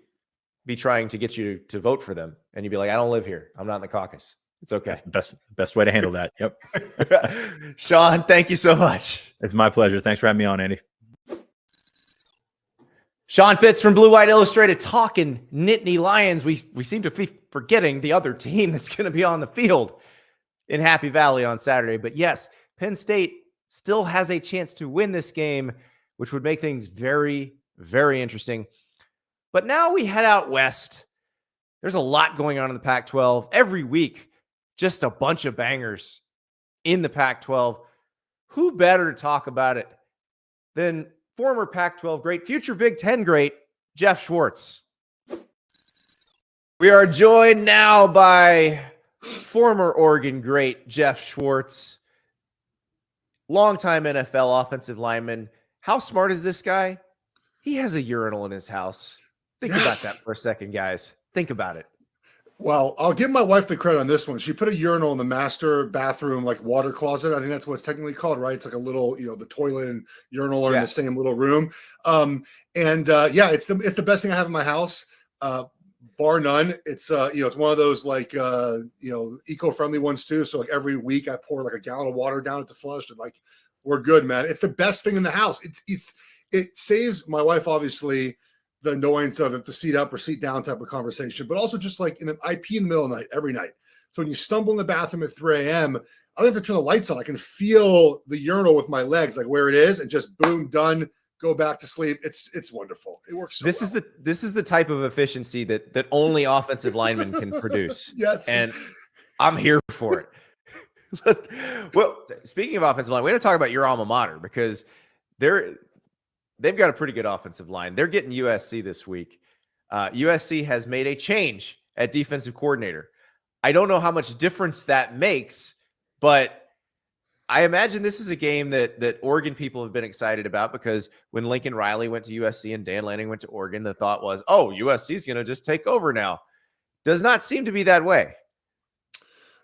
be trying to get you to vote for them, and you'd be like, I don't live here. I'm not in the caucus. It's okay. That's the best way to handle that. Yep. Sean, thank you so much. It's my pleasure. Thanks for having me on, Andy. Sean Fitz from Blue White Illustrated talking Nittany Lions. We seem to be forgetting the other team that's going to be on the field in Happy Valley on Saturday. But yes, Penn State still has a chance to win this game, which would make things very, very interesting. But now we head out west. There's a lot going on in the Pac-12 every week. Just a bunch of bangers in the Pac-12. Who better to talk about it than former Pac-12 great, future Big Ten great, Geoff Schwartz. We are joined now by former Oregon great, Geoff Schwartz, longtime NFL offensive lineman. How smart is this guy? He has a urinal in his house. Think about that for a second, guys. Think about it. Well, I'll give my wife the credit on this one. She put a urinal in the master bathroom, like water closet. I think that's what it's technically called, right? It's like a little, the toilet and urinal are in the same little room. It's the best thing I have in my house, bar none. It's it's one of those like eco-friendly ones too. So like every week I pour like a gallon of water down it to flush, and like we're good, man. It's the best thing in the house. It saves my wife obviously the annoyance of the seat up or seat down type of conversation, but also just like I pee in the middle of the night every night. So when you stumble in the bathroom at 3 a.m., I don't have to turn the lights on. I can feel the urinal with my legs, like where it is, and just boom, done. Go back to sleep. It's wonderful. It works. This is the type of efficiency that only offensive linemen can produce. Yes, and I'm here for it. Well, speaking of offensive line, we're going to talk about your alma mater because they've got a pretty good offensive line. They're getting USC this week. USC has made a change at defensive coordinator. I don't know how much difference that makes, but I imagine this is a game that Oregon people have been excited about because when Lincoln Riley went to USC and Dan Lanning went to Oregon, the thought was, oh, USC is going to just take over now. Does not seem to be that way.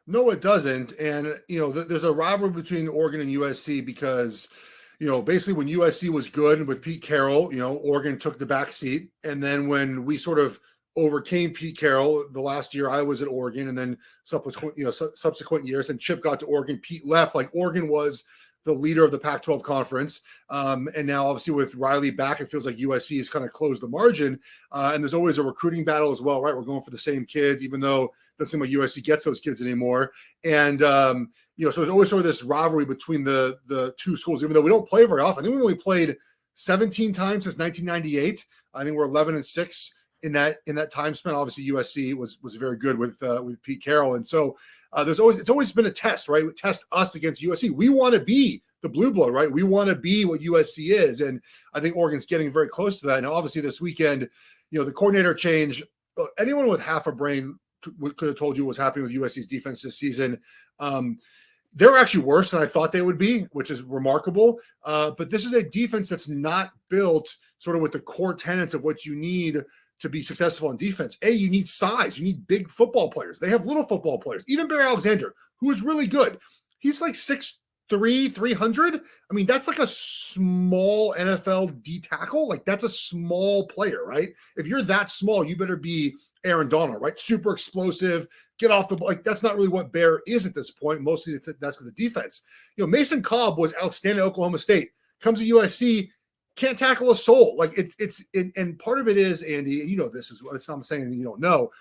No, it doesn't. And, there's a rivalry between Oregon and USC because basically when USC was good with Pete Carroll, Oregon took the back seat. And then when we sort of overcame Pete Carroll the last year I was at Oregon, and then subsequent years, and Chip got to Oregon, Pete left. Like Oregon was the leader of the Pac-12 conference. And now obviously with Riley back, it feels like USC has kind of closed the margin. And there's always a recruiting battle as well, right? We're going for the same kids, even though it doesn't seem like USC gets those kids anymore. And, so there's always sort of this rivalry between the two schools, even though we don't play very often. I think we only played 17 times since 1998. I think we're 11-6 in that time span. Obviously, USC was very good with Pete Carroll, and so it's always been a test, right? We test us against USC. We want to be the blue blood, right? We want to be what USC is, and I think Oregon's getting very close to that. And obviously, this weekend, the coordinator change. Anyone with half a brain could have told you what was happening with USC's defense this season. They're actually worse than I thought they would be, which is remarkable. But this is a defense that's not built sort of with the core tenets of what you need to be successful on defense. You need size. You need big football players. They have little football players. Even Barry Alexander, who is really good. He's like 6'3", 300. I mean, that's like a small NFL D tackle. Like that's a small player, right? If you're that small, you better be Aaron Donald, right? Super explosive, get off the ball. Like that's not really what Bear is at this point. Mostly that's because of the defense. Mason Cobb was outstanding at Oklahoma State. Comes to USC, can't tackle a soul. Like and part of it is, Andy, and this is what it's not I'm saying you don't know.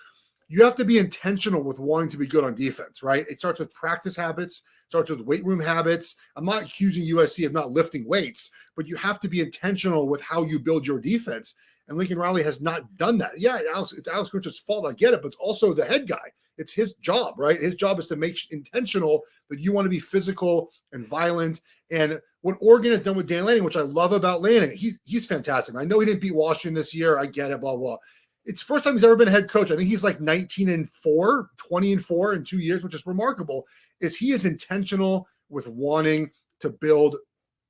You have to be intentional with wanting to be good on defense, right? It starts with practice habits, starts with weight room habits. I'm not accusing USC of not lifting weights, but you have to be intentional with how you build your defense. And Lincoln Riley has not done that. Yeah, it's Alex Grinch's fault. I get it, but it's also the head guy. It's his job, right? His job is to make intentional that you want to be physical and violent. And what Oregon has done with Dan Lanning, which I love about Lanning, he's fantastic. I know he didn't beat Washington this year. I get it, blah, blah. It's the first time he's ever been a head coach. I think he's like 19-4, 20-4 in 2 years, which is remarkable. He is intentional with wanting to build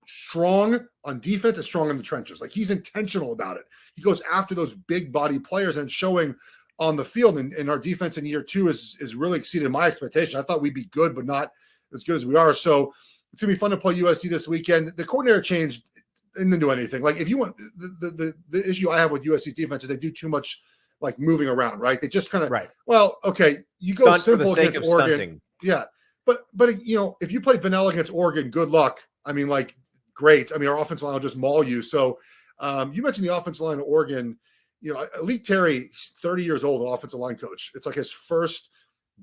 strong on defense and strong in the trenches. Like he's intentional about it. He goes after those big body players and showing on the field. And our defense in year two is really exceeded my expectation. I thought we'd be good, but not as good as we are. So It's gonna be fun to play USC this weekend. The coordinator changed and didn't do anything. Like if you want the issue I have with USC defense is they do too much like moving around, right? They just kind of well, okay, you go Stunt simple for the sake against of Oregon. stunting. Yeah. But you know, if you play vanilla against Oregon, good luck. I mean, like, great. I mean, our offensive line will just maul you. So you mentioned the offensive line of Oregon. You know, Alik Terry, 30 years old, offensive line coach. It's like his first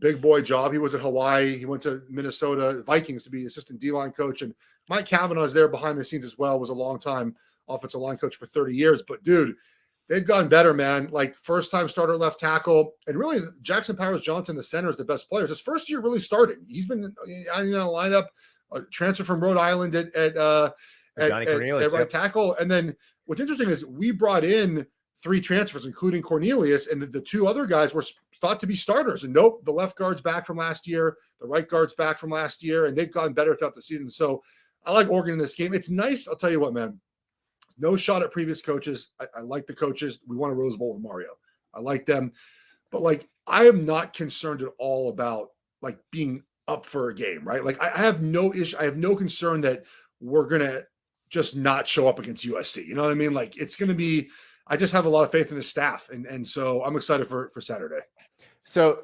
big boy job. He was at Hawaii. He went to Minnesota Vikings to be assistant D-line coach. And Mike Kavanaugh's there behind the scenes as well, was a long-time offensive line coach for 30 years. But, dude, they've gotten better, man. Like, first-time starter left tackle. And really, Jackson Powers Johnson, the center, is the best player. It's his first year really starting. He's been in the lineup, transfer from Rhode Island at right tackle. And then what's interesting is we brought in 3 transfers, including Cornelius, and the 2 other guys were thought to be starters. And nope, the left guard's back from last year, the right guard's back from last year, and they've gotten better throughout the season. So I like Oregon in this game. It's nice. I'll tell you what, man. No shot at previous coaches. I like the coaches. We won a Rose Bowl with Mario. I like them. But, like, I am not concerned at all about, like, being up for a game, right? Like, I have no issue. I have no concern that we're going to just not show up against USC. You know what I mean? Like, it's going to be – I just have a lot of faith in the staff. And so I'm excited for Saturday. So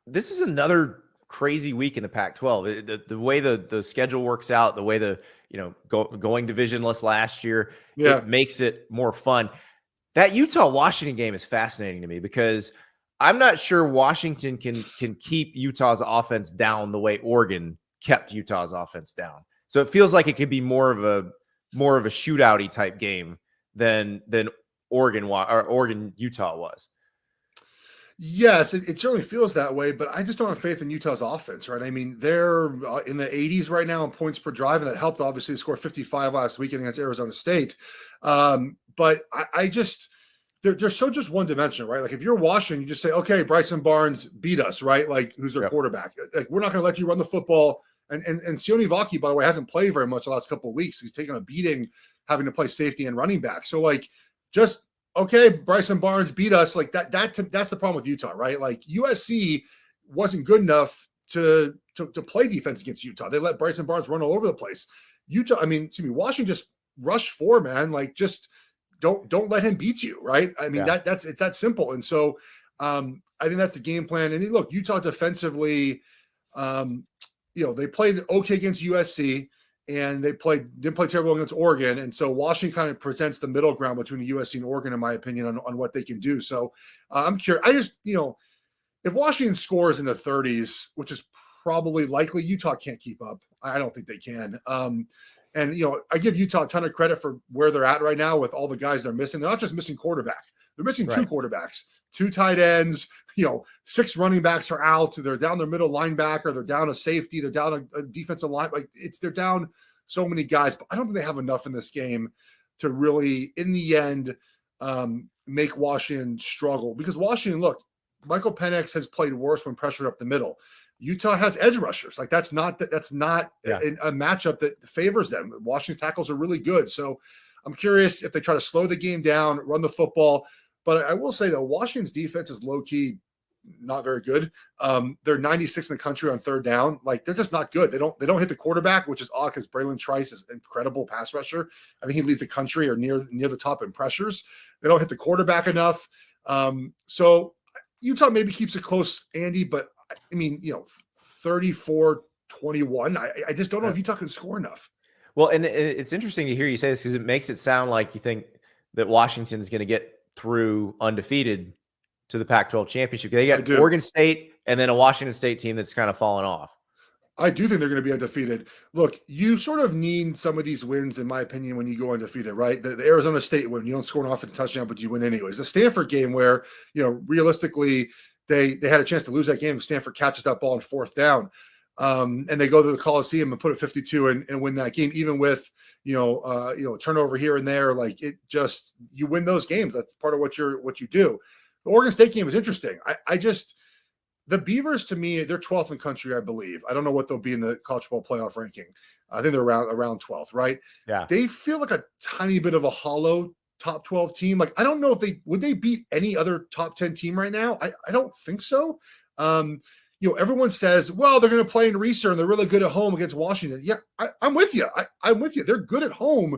this is another crazy week in the Pac-12. The way the schedule works out, the way going divisionless last year, it makes it more fun. That Utah-Washington game is fascinating to me because I'm not sure Washington can keep Utah's offense down the way Oregon kept Utah's offense down. So it feels like it could be more of a shootout-y type game than Oregon Utah was. Yes, it certainly feels that way, but I just don't have faith in Utah's offense, right? I mean, they're in the 80s right now in points per drive, and that helped obviously score 55 last weekend against Arizona State. But I just they're so just one dimensional, right? Like if you're Washington, you just say, okay, Bryson Barnes beat us, right? Like who's their quarterback? Like we're not going to let you run the football. And Sione Vaki, by the way, hasn't played very much the last couple of weeks. He's taken a beating having to play safety and running back. So like just okay, Bryson Barnes beat us. Like that's the problem with Utah, right? Like USC wasn't good enough to play defense against Utah. They let Bryson Barnes run all over the place. Washington just rushed 4, man. Like just don't let him beat you, right? I mean it's that simple. And so I think that's the game plan. And look, Utah defensively, they played okay against USC. And they didn't play terrible against Oregon. And so Washington kind of presents the middle ground between the USC and Oregon, in my opinion, on what they can do. So I'm curious. I just, if Washington scores in the 30s, which is probably likely, Utah can't keep up. I don't think they can. And I give Utah a ton of credit for where they're at right now with all the guys they're missing. They're not just missing quarterback. They're missing 2 quarterbacks, 2 tight ends, 6 running backs are out. They're down their middle linebacker. They're down a safety. They're down a defensive line. They're down so many guys, but I don't think they have enough in this game to really, in the end, make Washington struggle. Because Washington, look, Michael Penix has played worse when pressured up the middle. Utah has edge rushers. Like that's not a matchup that favors them. Washington tackles are really good. So I'm curious if they try to slow the game down, run the football. But I will say, though, Washington's defense is low-key not very good. They're 96th in the country on third down. Like, they're just not good. They don't hit the quarterback, which is odd because Braylon Trice is an incredible pass rusher. I think he leads the country or near the top in pressures. They don't hit the quarterback enough. So Utah maybe keeps it close, Andy, but, I mean, 34-21. I just don't know if Utah can score enough. Well, and it's interesting to hear you say this because it makes it sound like you think that Washington's going to get through undefeated to the Pac-12 championship. They got Oregon State and then a Washington State team that's kind of fallen off. I do think they're going to be undefeated. Look, you sort of need some of these wins, in my opinion, when you go undefeated, right? The Arizona State win, you don't score an offensive touchdown, but you win anyways. The Stanford game where, realistically, they had a chance to lose that game. Stanford catches that ball on 4th down. And they go to the Coliseum and put it 52 and win that game, even with, turnover here and there. Like it just, you win those games. That's part of what you do. The Oregon State game is interesting. The Beavers, to me, they're 12th in the country, I believe. I don't know what they'll be in the college football playoff ranking. I think they're around 12th, right? Yeah. They feel like a tiny bit of a hollow top 12 team. Like, I don't know if would they beat any other top 10 team right now? I don't think so. everyone says, well, they're going to play in Redshirt and they're really good at home against Washington. Yeah, I'm with you. I'm with you. They're good at home,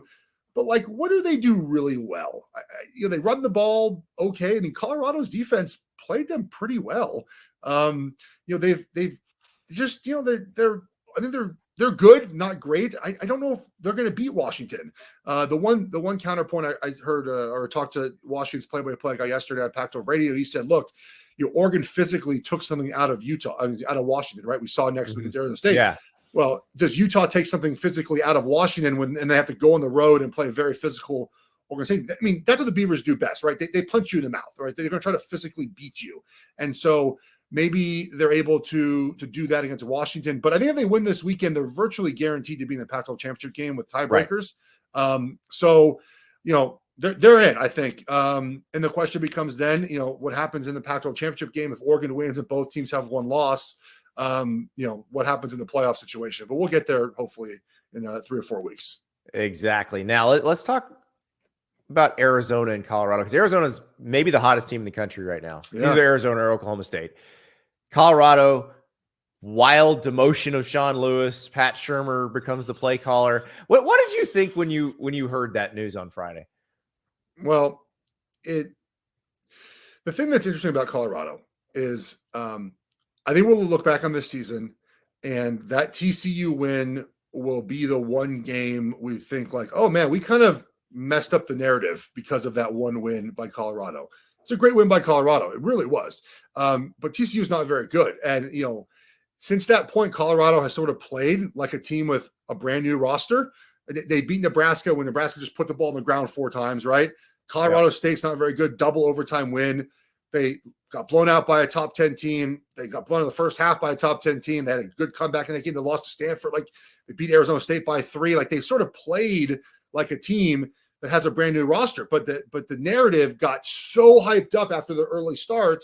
but like, what do they do really well? They run the ball okay. I mean, Colorado's defense played them pretty well. They've just, I think they're good, not great. I don't know if they're going to beat Washington. The one counterpoint I heard or talked to Washington's play-by-play guy yesterday on Pac-12 radio. He said, look, Oregon physically took something out of out of Washington, right? We saw next week at Arizona State. Yeah. Well, does Utah take something physically out of Washington and they have to go on the road and play a very physical organization? I mean, that's what the Beavers do best, right? They punch you in the mouth, right? They're going to try to physically beat you. And so maybe they're able to do that against Washington. But I think if they win this weekend, they're virtually guaranteed to be in the Pac-12 championship game with tiebreakers. Right. They're in, I think. And the question becomes then, what happens in the Pac-12 championship game if Oregon wins and both teams have one loss? What happens in the playoff situation? But we'll get there hopefully in 3 or 4 weeks. Exactly. Now let's talk about Arizona and Colorado, because Arizona is maybe the hottest team in the country right now. It's either Arizona or Oklahoma State. Colorado, wild demotion of Sean Lewis. Pat Shurmur becomes the play caller. What did you think when you heard that news on Friday? Well, the thing that's interesting about Colorado is I think we'll look back on this season and that TCU win will be the one game we think like, oh man, we kind of messed up the narrative because of that one win by Colorado. It's a great win by Colorado. It really was. But TCU is not very good. And, since that point, Colorado has sort of played like a team with a brand new roster. They beat Nebraska when Nebraska just put the ball on the ground 4 times, right? Colorado State's not very good. Double overtime win. They got blown out by a top 10 team. They got blown in the first half by a top 10 team. They had a good comeback in that game. They lost to Stanford. Like, they beat Arizona State by 3. Like, they sort of played like a team that has a brand new roster. But the narrative got so hyped up after the early start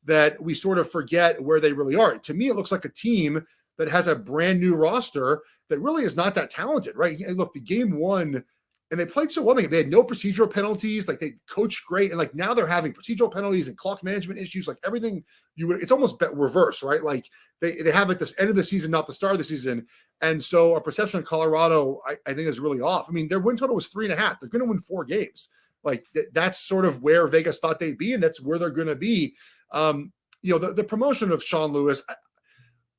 that we sort of forget where they really are. To me, it looks like a team that has a brand new roster that really is not that talented, right? And look, the game won, and they played so well. They had no procedural penalties. Like, they coached great. And like, now they're having procedural penalties and clock management issues, like everything it's almost reverse, right? Like they have at the end of the season, not the start of the season. And so our perception of Colorado, I think, is really off. I mean, their win total was 3.5. They're going to win 4 games. Like that's sort of where Vegas thought they'd be. And that's where they're going to be. The promotion of Sean Lewis,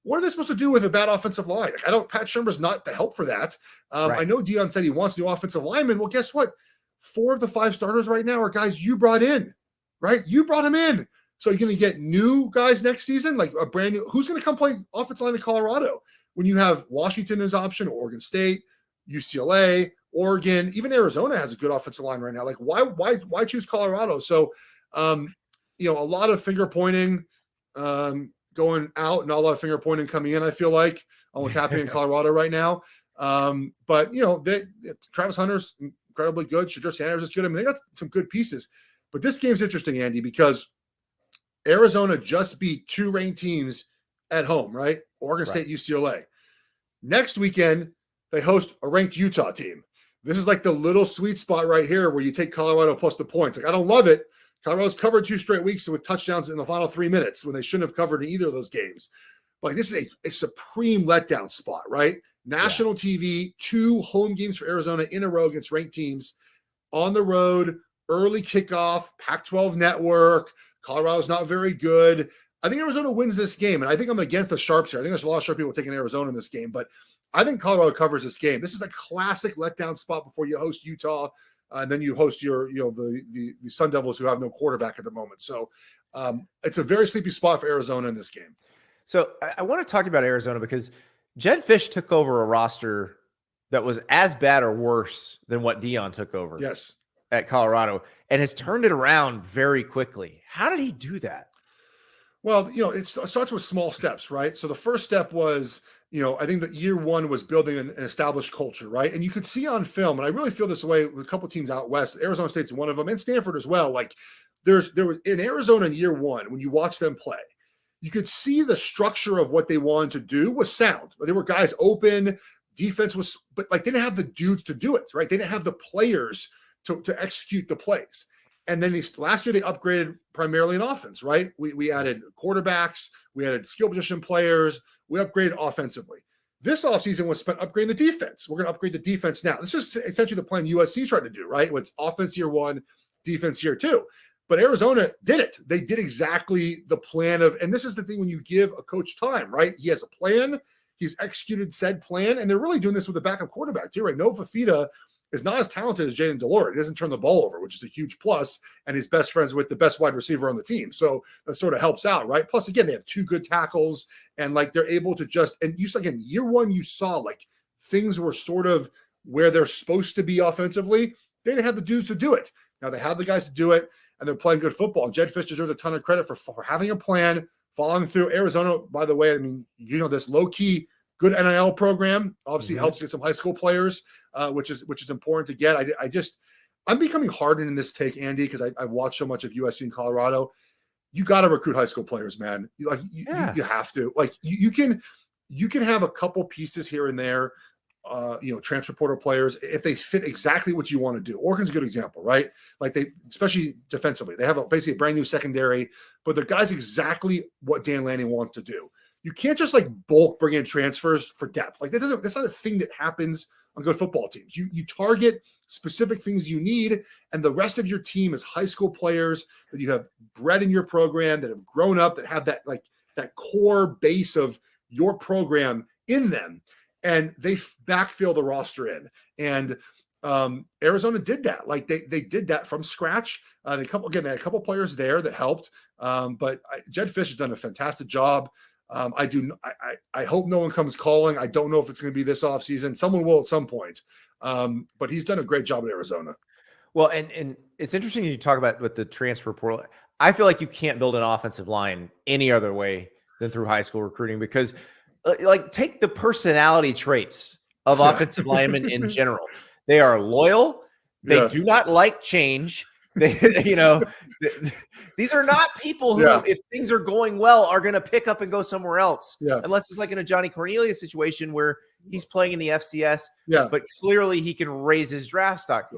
what are they supposed to do with a bad offensive line? Like, Pat Shurmur's not the help for that. Right. I know Dion said he wants new offensive linemen. Well, guess what? 4 of the 5 starters right now are guys you brought in, right? You brought them in. So you're going to get new guys next season, like a brand new, who's going to come play offensive line in Colorado when you have Washington as option, Oregon State, UCLA, Oregon, even Arizona has a good offensive line right now. Like, why choose Colorado? So, a lot of finger pointing going out and not a lot of finger pointing coming in, I feel like, on what's happening in Colorado right now. But Travis Hunter's incredibly good. Shadur Sanders is good. I mean, they got some good pieces. But this game's interesting, Andy, because Arizona just beat 2 ranked teams at home, right? Oregon State, UCLA. Next weekend, they host a ranked Utah team. This is like the little sweet spot right here where you take Colorado plus the points. Like, I don't love it. Colorado's covered 2 straight weeks with touchdowns in the final 3 minutes when they shouldn't have covered in either of those games. But this is a supreme letdown spot, right? National TV, 2 home games for Arizona in a row against ranked teams. On the road, early kickoff, Pac-12 network. Colorado's not very good. I think Arizona wins this game, and I think I'm against the sharps here. I think there's a lot of sharp people taking Arizona in this game, but I think Colorado covers this game. This is a classic letdown spot before you host Utah. And then you host your, the Sun Devils who have no quarterback at the moment. So it's a very sleepy spot for Arizona in this game. So I want to talk about Arizona because Jed Fish took over a roster that was as bad or worse than what Dion took over at Colorado and has turned it around very quickly. How did he do that? Well, it starts with small steps, right? So the first step was, I think that year 1 was building an established culture, right? And you could see on film, and I really feel this way with a couple teams out west, Arizona State's one of them, and Stanford as well. Like there was in Arizona in year 1, when you watch them play, you could see the structure of what they wanted to do was sound. There were guys open, defense was, but like they didn't have the dudes to do it, right? They didn't have the players to execute the plays. And then last year they upgraded primarily in offense, right? We added quarterbacks, we added skill position players, we upgraded offensively. This offseason was spent upgrading the defense. We're going to upgrade the defense now. This is essentially the plan USC tried to do, right? It's offense year 1, defense year 2. But Arizona did it. They did exactly the plan of, and this is the thing when you give a coach time, right? He has a plan. He's executed said plan, and they're really doing this with a backup quarterback too, right? Noah Fifita is not as talented as Jaden Delort. He doesn't turn the ball over, which is a huge plus, and he's best friends with the best wide receiver on the team. So that sort of helps out, right? Plus, again, they have 2 good tackles, and like they're able to just, and you saw again, year 1, you saw like things were sort of where they're supposed to be offensively. They didn't have the dudes to do it. Now they have the guys to do it, and they're playing good football. And Jedd Fisch deserves a ton of credit for having a plan, following through. Arizona, by the way, I mean, this low-key good NIL program obviously helps get some high school players, which is important to get. I'm becoming hardened in this take, Andy, because I've watched so much of USC and Colorado. You got to recruit high school players, man. You have to. Like you can have a couple pieces here and there, transfer portal players if they fit exactly what you want to do. Oregon's a good example, right? Like they, especially defensively, they have basically a brand new secondary, but they're guys exactly what Dan Lanning wants to do. You can't just like bulk bring in transfers for depth. Like that's not a thing that happens on good football teams. You target specific things you need, and the rest of your team is high school players that you have bred in your program, that have grown up, that have that core base of your program in them, and they backfill the roster in. And Arizona did that. Like they did that from scratch. They had a couple players there that helped, but Jedd Fisch has done a fantastic job. I hope no one comes calling. I don't know if it's going to be this offseason. Someone will at some point. But he's done a great job at Arizona. Well, and it's interesting you talk about with the transfer portal. I feel like you can't build an offensive line any other way than through high school recruiting, because like take the personality traits of offensive linemen in general. They are loyal. They do not like change. These are not people who, if things are going well, are going to pick up and go somewhere else. Yeah. Unless it's like in a Johnny Cornelius situation where he's playing in the FCS, but clearly he can raise his draft stock.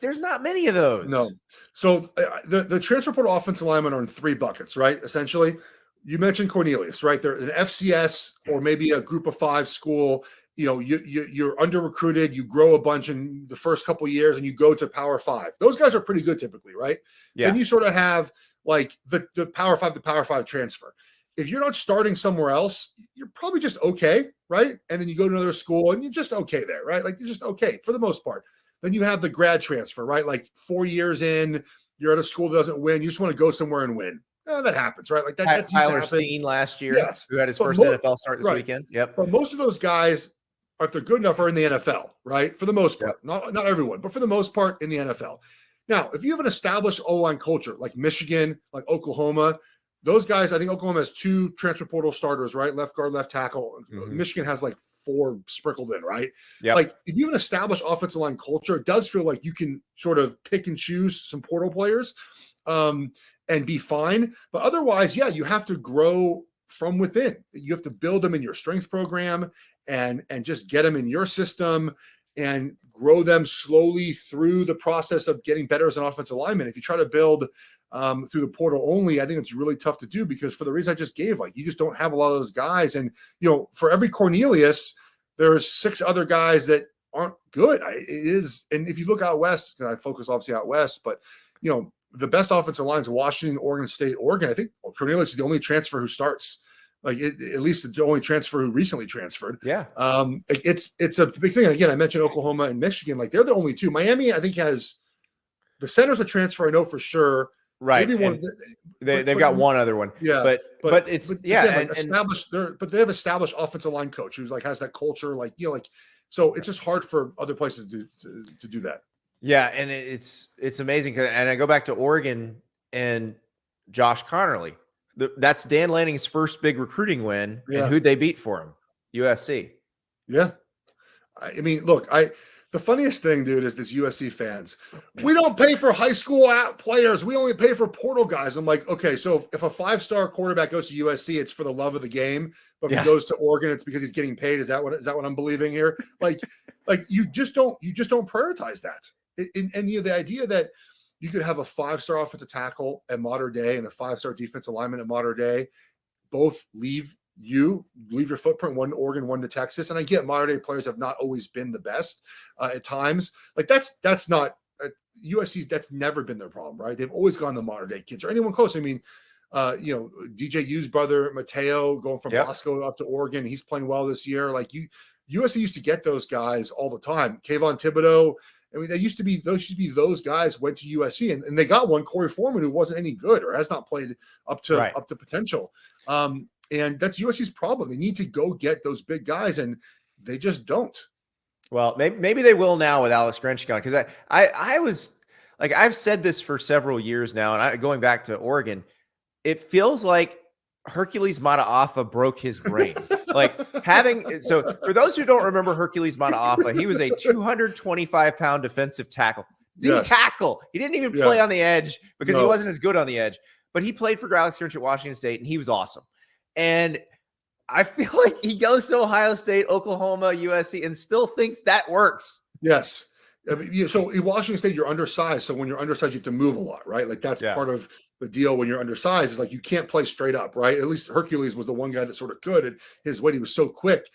There's not many of those. No. So the transfer portal offensive linemen are in 3 buckets, right? Essentially, you mentioned Cornelius, right? They're an FCS or maybe a group of 5 school. You're under recruited, you grow a bunch in the first couple of years and you go to Power 5. Those guys are pretty good typically, right? Yeah. Then you sort of have like the Power 5 to Power 5 transfer. If you're not starting somewhere else, you're probably just okay, right? And then you go to another school and you're just okay there, right? Like you're just okay for the most part. Then you have the grad transfer, right? Like 4 years in, you're at a school that doesn't win. You just want to go somewhere and win. That happens, right? Like that. Tyler Steen last year, who had his first NFL start this weekend. Yep. But most of those guys, if they're good enough, are in the NFL, right? For the most part, not everyone, but for the most part in the NFL. Now, if you have an established O-line culture like Michigan, like Oklahoma, those guys, I think Oklahoma has 2 transfer portal starters, right? Left guard, left tackle. Michigan has like 4 sprinkled in, right? Yeah. Like if you have an established offensive line culture, it does feel like you can sort of pick and choose some portal players and be fine. But otherwise, you have to grow from within. You have to build them in your strength program and just get them in your system and grow them slowly through the process of getting better as an offensive lineman. If you try to build through the portal only, I think it's really tough to do because for the reason I just gave, like you just don't have a lot of those guys. And, for every Cornelius, there's 6 other guys that aren't good. And if you look out west, and I focus obviously out west, but, the best offensive lines, Washington, Oregon State, Oregon. I think Cornelius is the only transfer who starts. Like at least the only transfer who recently transferred. Yeah. It's a big thing. And again, I mentioned Oklahoma and Michigan. Like they're the only 2. Miami, I think, has the center's a transfer. I know for sure. Right. Maybe one. They've got one other one. Yeah. But it's established. But they have established offensive line coach who's like has that culture. So it's just hard for other places to do that. Yeah, and it's amazing. And I go back to Oregon and Josh Connerly. That's Dan Lanning's first big recruiting win. Yeah. And who'd they beat for him? USC. Yeah. I mean, look, the funniest thing, dude, is this USC fans. We don't pay for high school players. We only pay for portal guys. I'm like, okay, so if a 5-star quarterback goes to USC, it's for the love of the game. But if he goes to Oregon, it's because he's getting paid. Is that what I'm believing here? Like you just don't prioritize that. And the idea that you could have a 5-star offensive tackle at modern day and a 5-star defensive lineman at modern day, both leave your footprint, one to Oregon, one to Texas. And I get modern day players have not always been the best at times. Like that's not USC. That's never been their problem, right? They've always gone to modern day kids or anyone close. I mean, DJ U's brother, Mateo, going from Bosco up to Oregon. He's playing well this year. Like USC used to get those guys all the time. Kayvon Thibodeau. I mean, those guys went to USC and they got one, Corey Foreman, who wasn't any good or has not played up to potential. And that's USC's problem. They need to go get those big guys, and they just don't. Well, maybe they will now with Alex Grinch gone, because I was like, I've said this for several years now, and going back to Oregon, it feels like Hercules Mataafa broke his brain. So for those who don't remember Hercules Mataafa, he was a 225-pound defensive tackle. Tackle. He didn't even play on the edge because he wasn't as good on the edge, but he played for Alex Grinch at Washington State, and he was awesome. And I feel like he goes to Ohio State, Oklahoma, USC, and still thinks that works. Yes. I mean, so in Washington State, you're undersized. So when you're undersized, you have to move a lot, right? Like that's part of the deal when you're undersized is like you can't play straight up, right? At least Hercules was the one guy that sort of could, and his weight, he was so quick.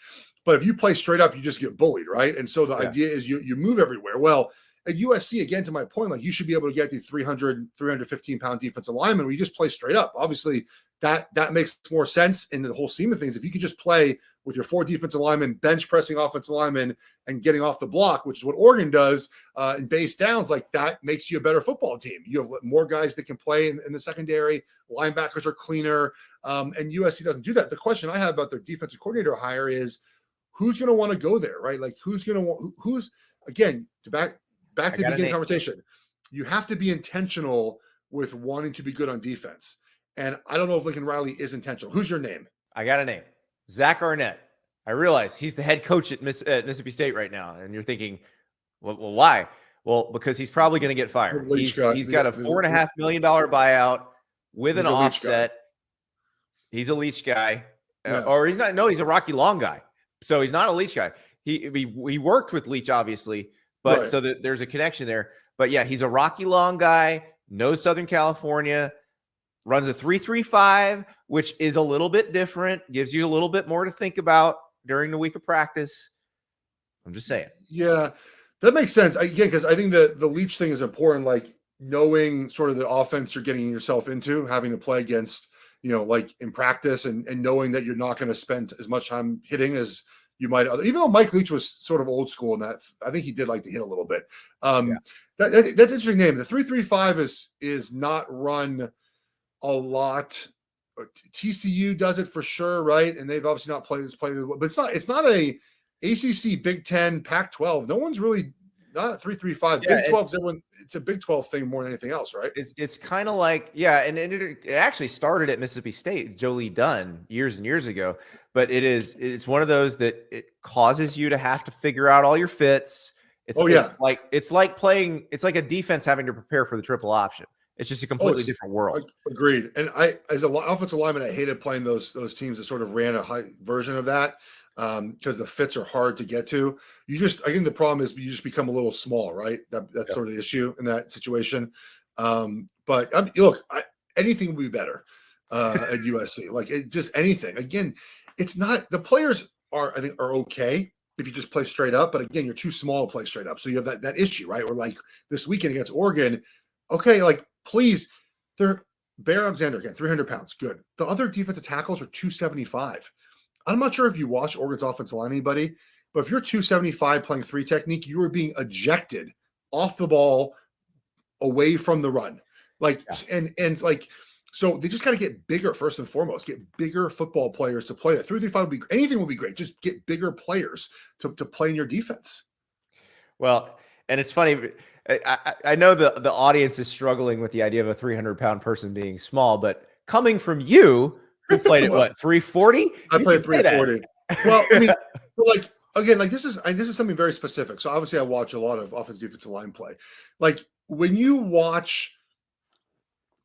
But if you play straight up, you just get bullied, right? And so the idea is you move everywhere. Well, at USC, again, to my point, like you should be able to get the 315-pound defensive lineman where you just play straight up. Obviously, that makes more sense in the whole scheme of things. If you could just play with your 4 defensive linemen, bench pressing offensive linemen, and getting off the block, which is what Oregon does in base downs, like that makes you a better football team. You have more guys that can play in the secondary. Linebackers are cleaner, and USC doesn't do that. The question I have about their defensive coordinator hire is who's going to want to go there, right? Like who's again, back to the beginning conversation. You have to be intentional with wanting to be good on defense. And I don't know if Lincoln Riley is intentional. Who's your name? I got a name. Zach Arnett. I realize he's the head coach at Mississippi State right now. And you're thinking, well, why? Well, because he's probably going to get fired. He's got a $4.5 million buyout with an offset. He's a Leach guy. Or he's not. No, he's a Rocky Long guy. So he's not a Leach guy. He worked with Leach, obviously. But so there's a connection there. But yeah, he's a Rocky Long guy, knows Southern California, runs a 3.35, which is a little bit different, gives you a little bit more to think about during the week of practice. I'm just saying. Yeah, that makes sense. Again, because I think the Leach thing is important, like knowing sort of the offense you're getting yourself into, having to play against, like in practice and knowing that you're not going to spend as much time hitting as you might, even though Mike Leach was sort of old school in that, I think he did like to hit a little bit. That's an interesting name. The 3.35 is not run a lot. TCU does it for sure, right? And they've obviously not played this play, but it's not a ACC, Big 10, Pac-12. No one's really not 3.35. Big 12 it's a Big 12 thing more than anything else, right? It's kind of like and it actually started at Mississippi State, Joe Lee Dunn years and years ago. But it's one of those that it causes you to have to figure out all your fits. It's like a defense having to prepare for the triple option. It's just a completely different world. Agreed. And I, as an offensive lineman, I hated playing those teams that sort of ran a high version of that because the fits are hard to get to. I think the problem is you just become a little small, right? That's sort of the issue in that situation. But anything would be better at USC. Like just anything. Again, it's not, the players are okay if you just play straight up, but again, you're too small to play straight up. So you have that issue, right? Where like this weekend against Oregon, okay, like please, Bear Alexander again, 300 pounds, good. The other defensive tackles are 275. I'm not sure if you watch Oregon's offensive line, anybody, but if you're 275 playing 3 technique, you are being ejected off the ball away from the run. So they just got to get bigger first and foremost, get bigger football players to play. 3.35 anything will be great. Just get bigger players to play in your defense. Well, and it's funny. I know the audience is struggling with the idea of a 300-pound person being small, but coming from you, who played at what, 340? I played 340. Well, I mean, like again, like this is something very specific. So obviously, I watch a lot of offensive defensive line play. Like when you watch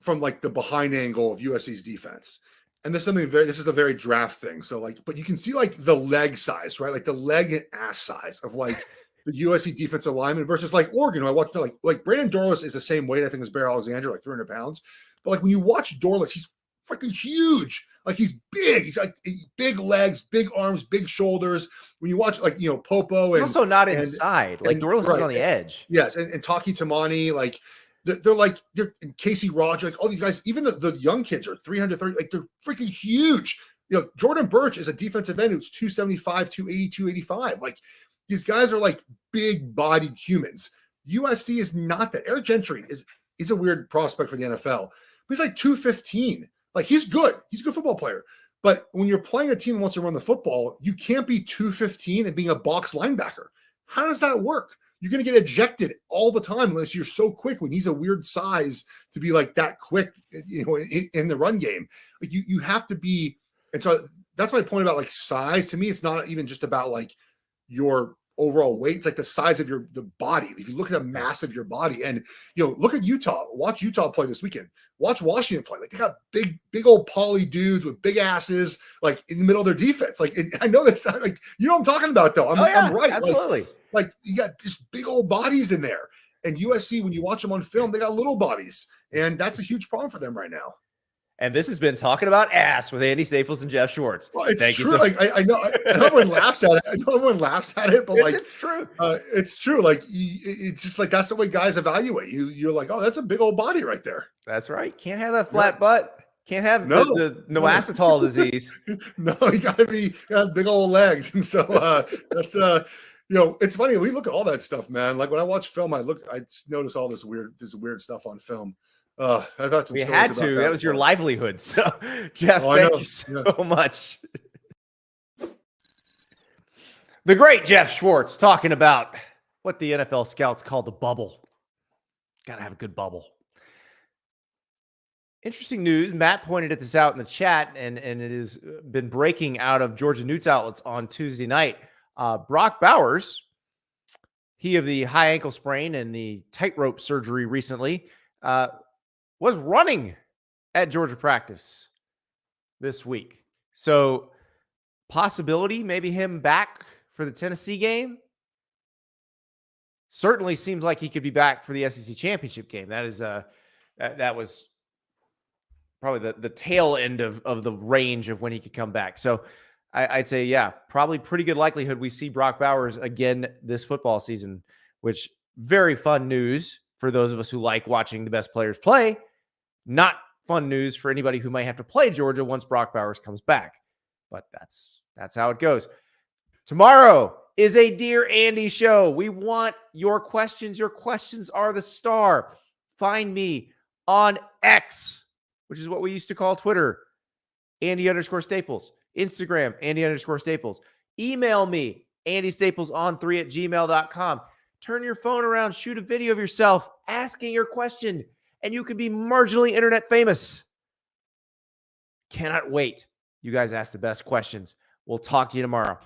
from like the behind angle of USC's defense, and this is a very draft thing. So like, but you can see like the leg size, right? Like the leg and ass size of like the USC defensive lineman versus like Oregon, who I watched like Brandon Dorlus is the same weight, I think, as Bear Alexander, like 300 pounds. But like when you watch Dorlus, he's freaking huge. Like he's big. He's like big legs, big arms, big shoulders. When you watch like, Popo He's also not inside. Like Dorlus is on the edge. Yes. And Taki Tamani, like they're Casey Roger, like all these guys, even the young kids are 330, like they're freaking huge. Jordan Birch is a defensive end who's 275, 280, 285. Like these guys are like big bodied humans. USC is not that. Eric Gentry is a weird prospect for the NFL, but he's like 215. Like he's good. He's a good football player. But when you're playing a team that wants to run the football, you can't be 215 and being a box linebacker. How does that work? You're going to get ejected all the time unless you're so quick when he's a weird size to be like that quick, in the run game. Like you have to be. And so that's my point about like size. To me, it's not even just about like your overall weight. It's like the size of the body. If you look at the mass of your body, and look at Utah. Watch Utah play this weekend. Watch Washington play. Like they got big old poly dudes with big asses, like in the middle of their defense. Like I know that's like what I'm talking about though. I'm right. Absolutely. Like you got just big old bodies in there. And USC, when you watch them on film, they got little bodies, and that's a huge problem for them right now. And this has been Talking About Ass with Andy Staples and Geoff Schwartz. Well, it's Thank true. you so like I know everyone laughs at it. I know everyone laughs at it, but like it's true. It's true. Like it's just like that's the way guys evaluate you. You're like, oh, that's a big old body right there. That's right. Can't have that flat butt. Can't have the acetol disease. No, you got big old legs, and so that's it's funny. We look at all that stuff, man. Like when I watch film, I notice all this weird stuff on film. I thought some. We had to. That was your livelihood. So, Geoff, thank you so much. The great Geoff Schwartz talking about what the NFL scouts call the bubble. Got to have a good bubble. Interesting news. Matt pointed this out in the chat, and it has been breaking out of Georgia news outlets on Tuesday night. Brock Bowers, he of the high ankle sprain and the tightrope surgery recently, was running at Georgia practice this week. So possibility, maybe him back for the Tennessee game. Certainly seems like he could be back for the SEC championship game. That is that was probably the tail end of the range of when he could come back. So I'd say, yeah, probably pretty good likelihood we see Brock Bowers again this football season, which very fun news for those of us who like watching the best players play. Not fun news for anybody who might have to play Georgia once Brock Bowers comes back. But that's how it goes. Tomorrow is a Dear Andy show. We want your questions. Your questions are the star. Find me on X, which is what we used to call Twitter, Andy_Staples. Instagram, Andy_Staples. Email me, AndyStaplesOn3@gmail.com. Turn your phone around, shoot a video of yourself asking your question, and you can be marginally internet famous. Cannot wait. You guys ask the best questions. We'll talk to you tomorrow.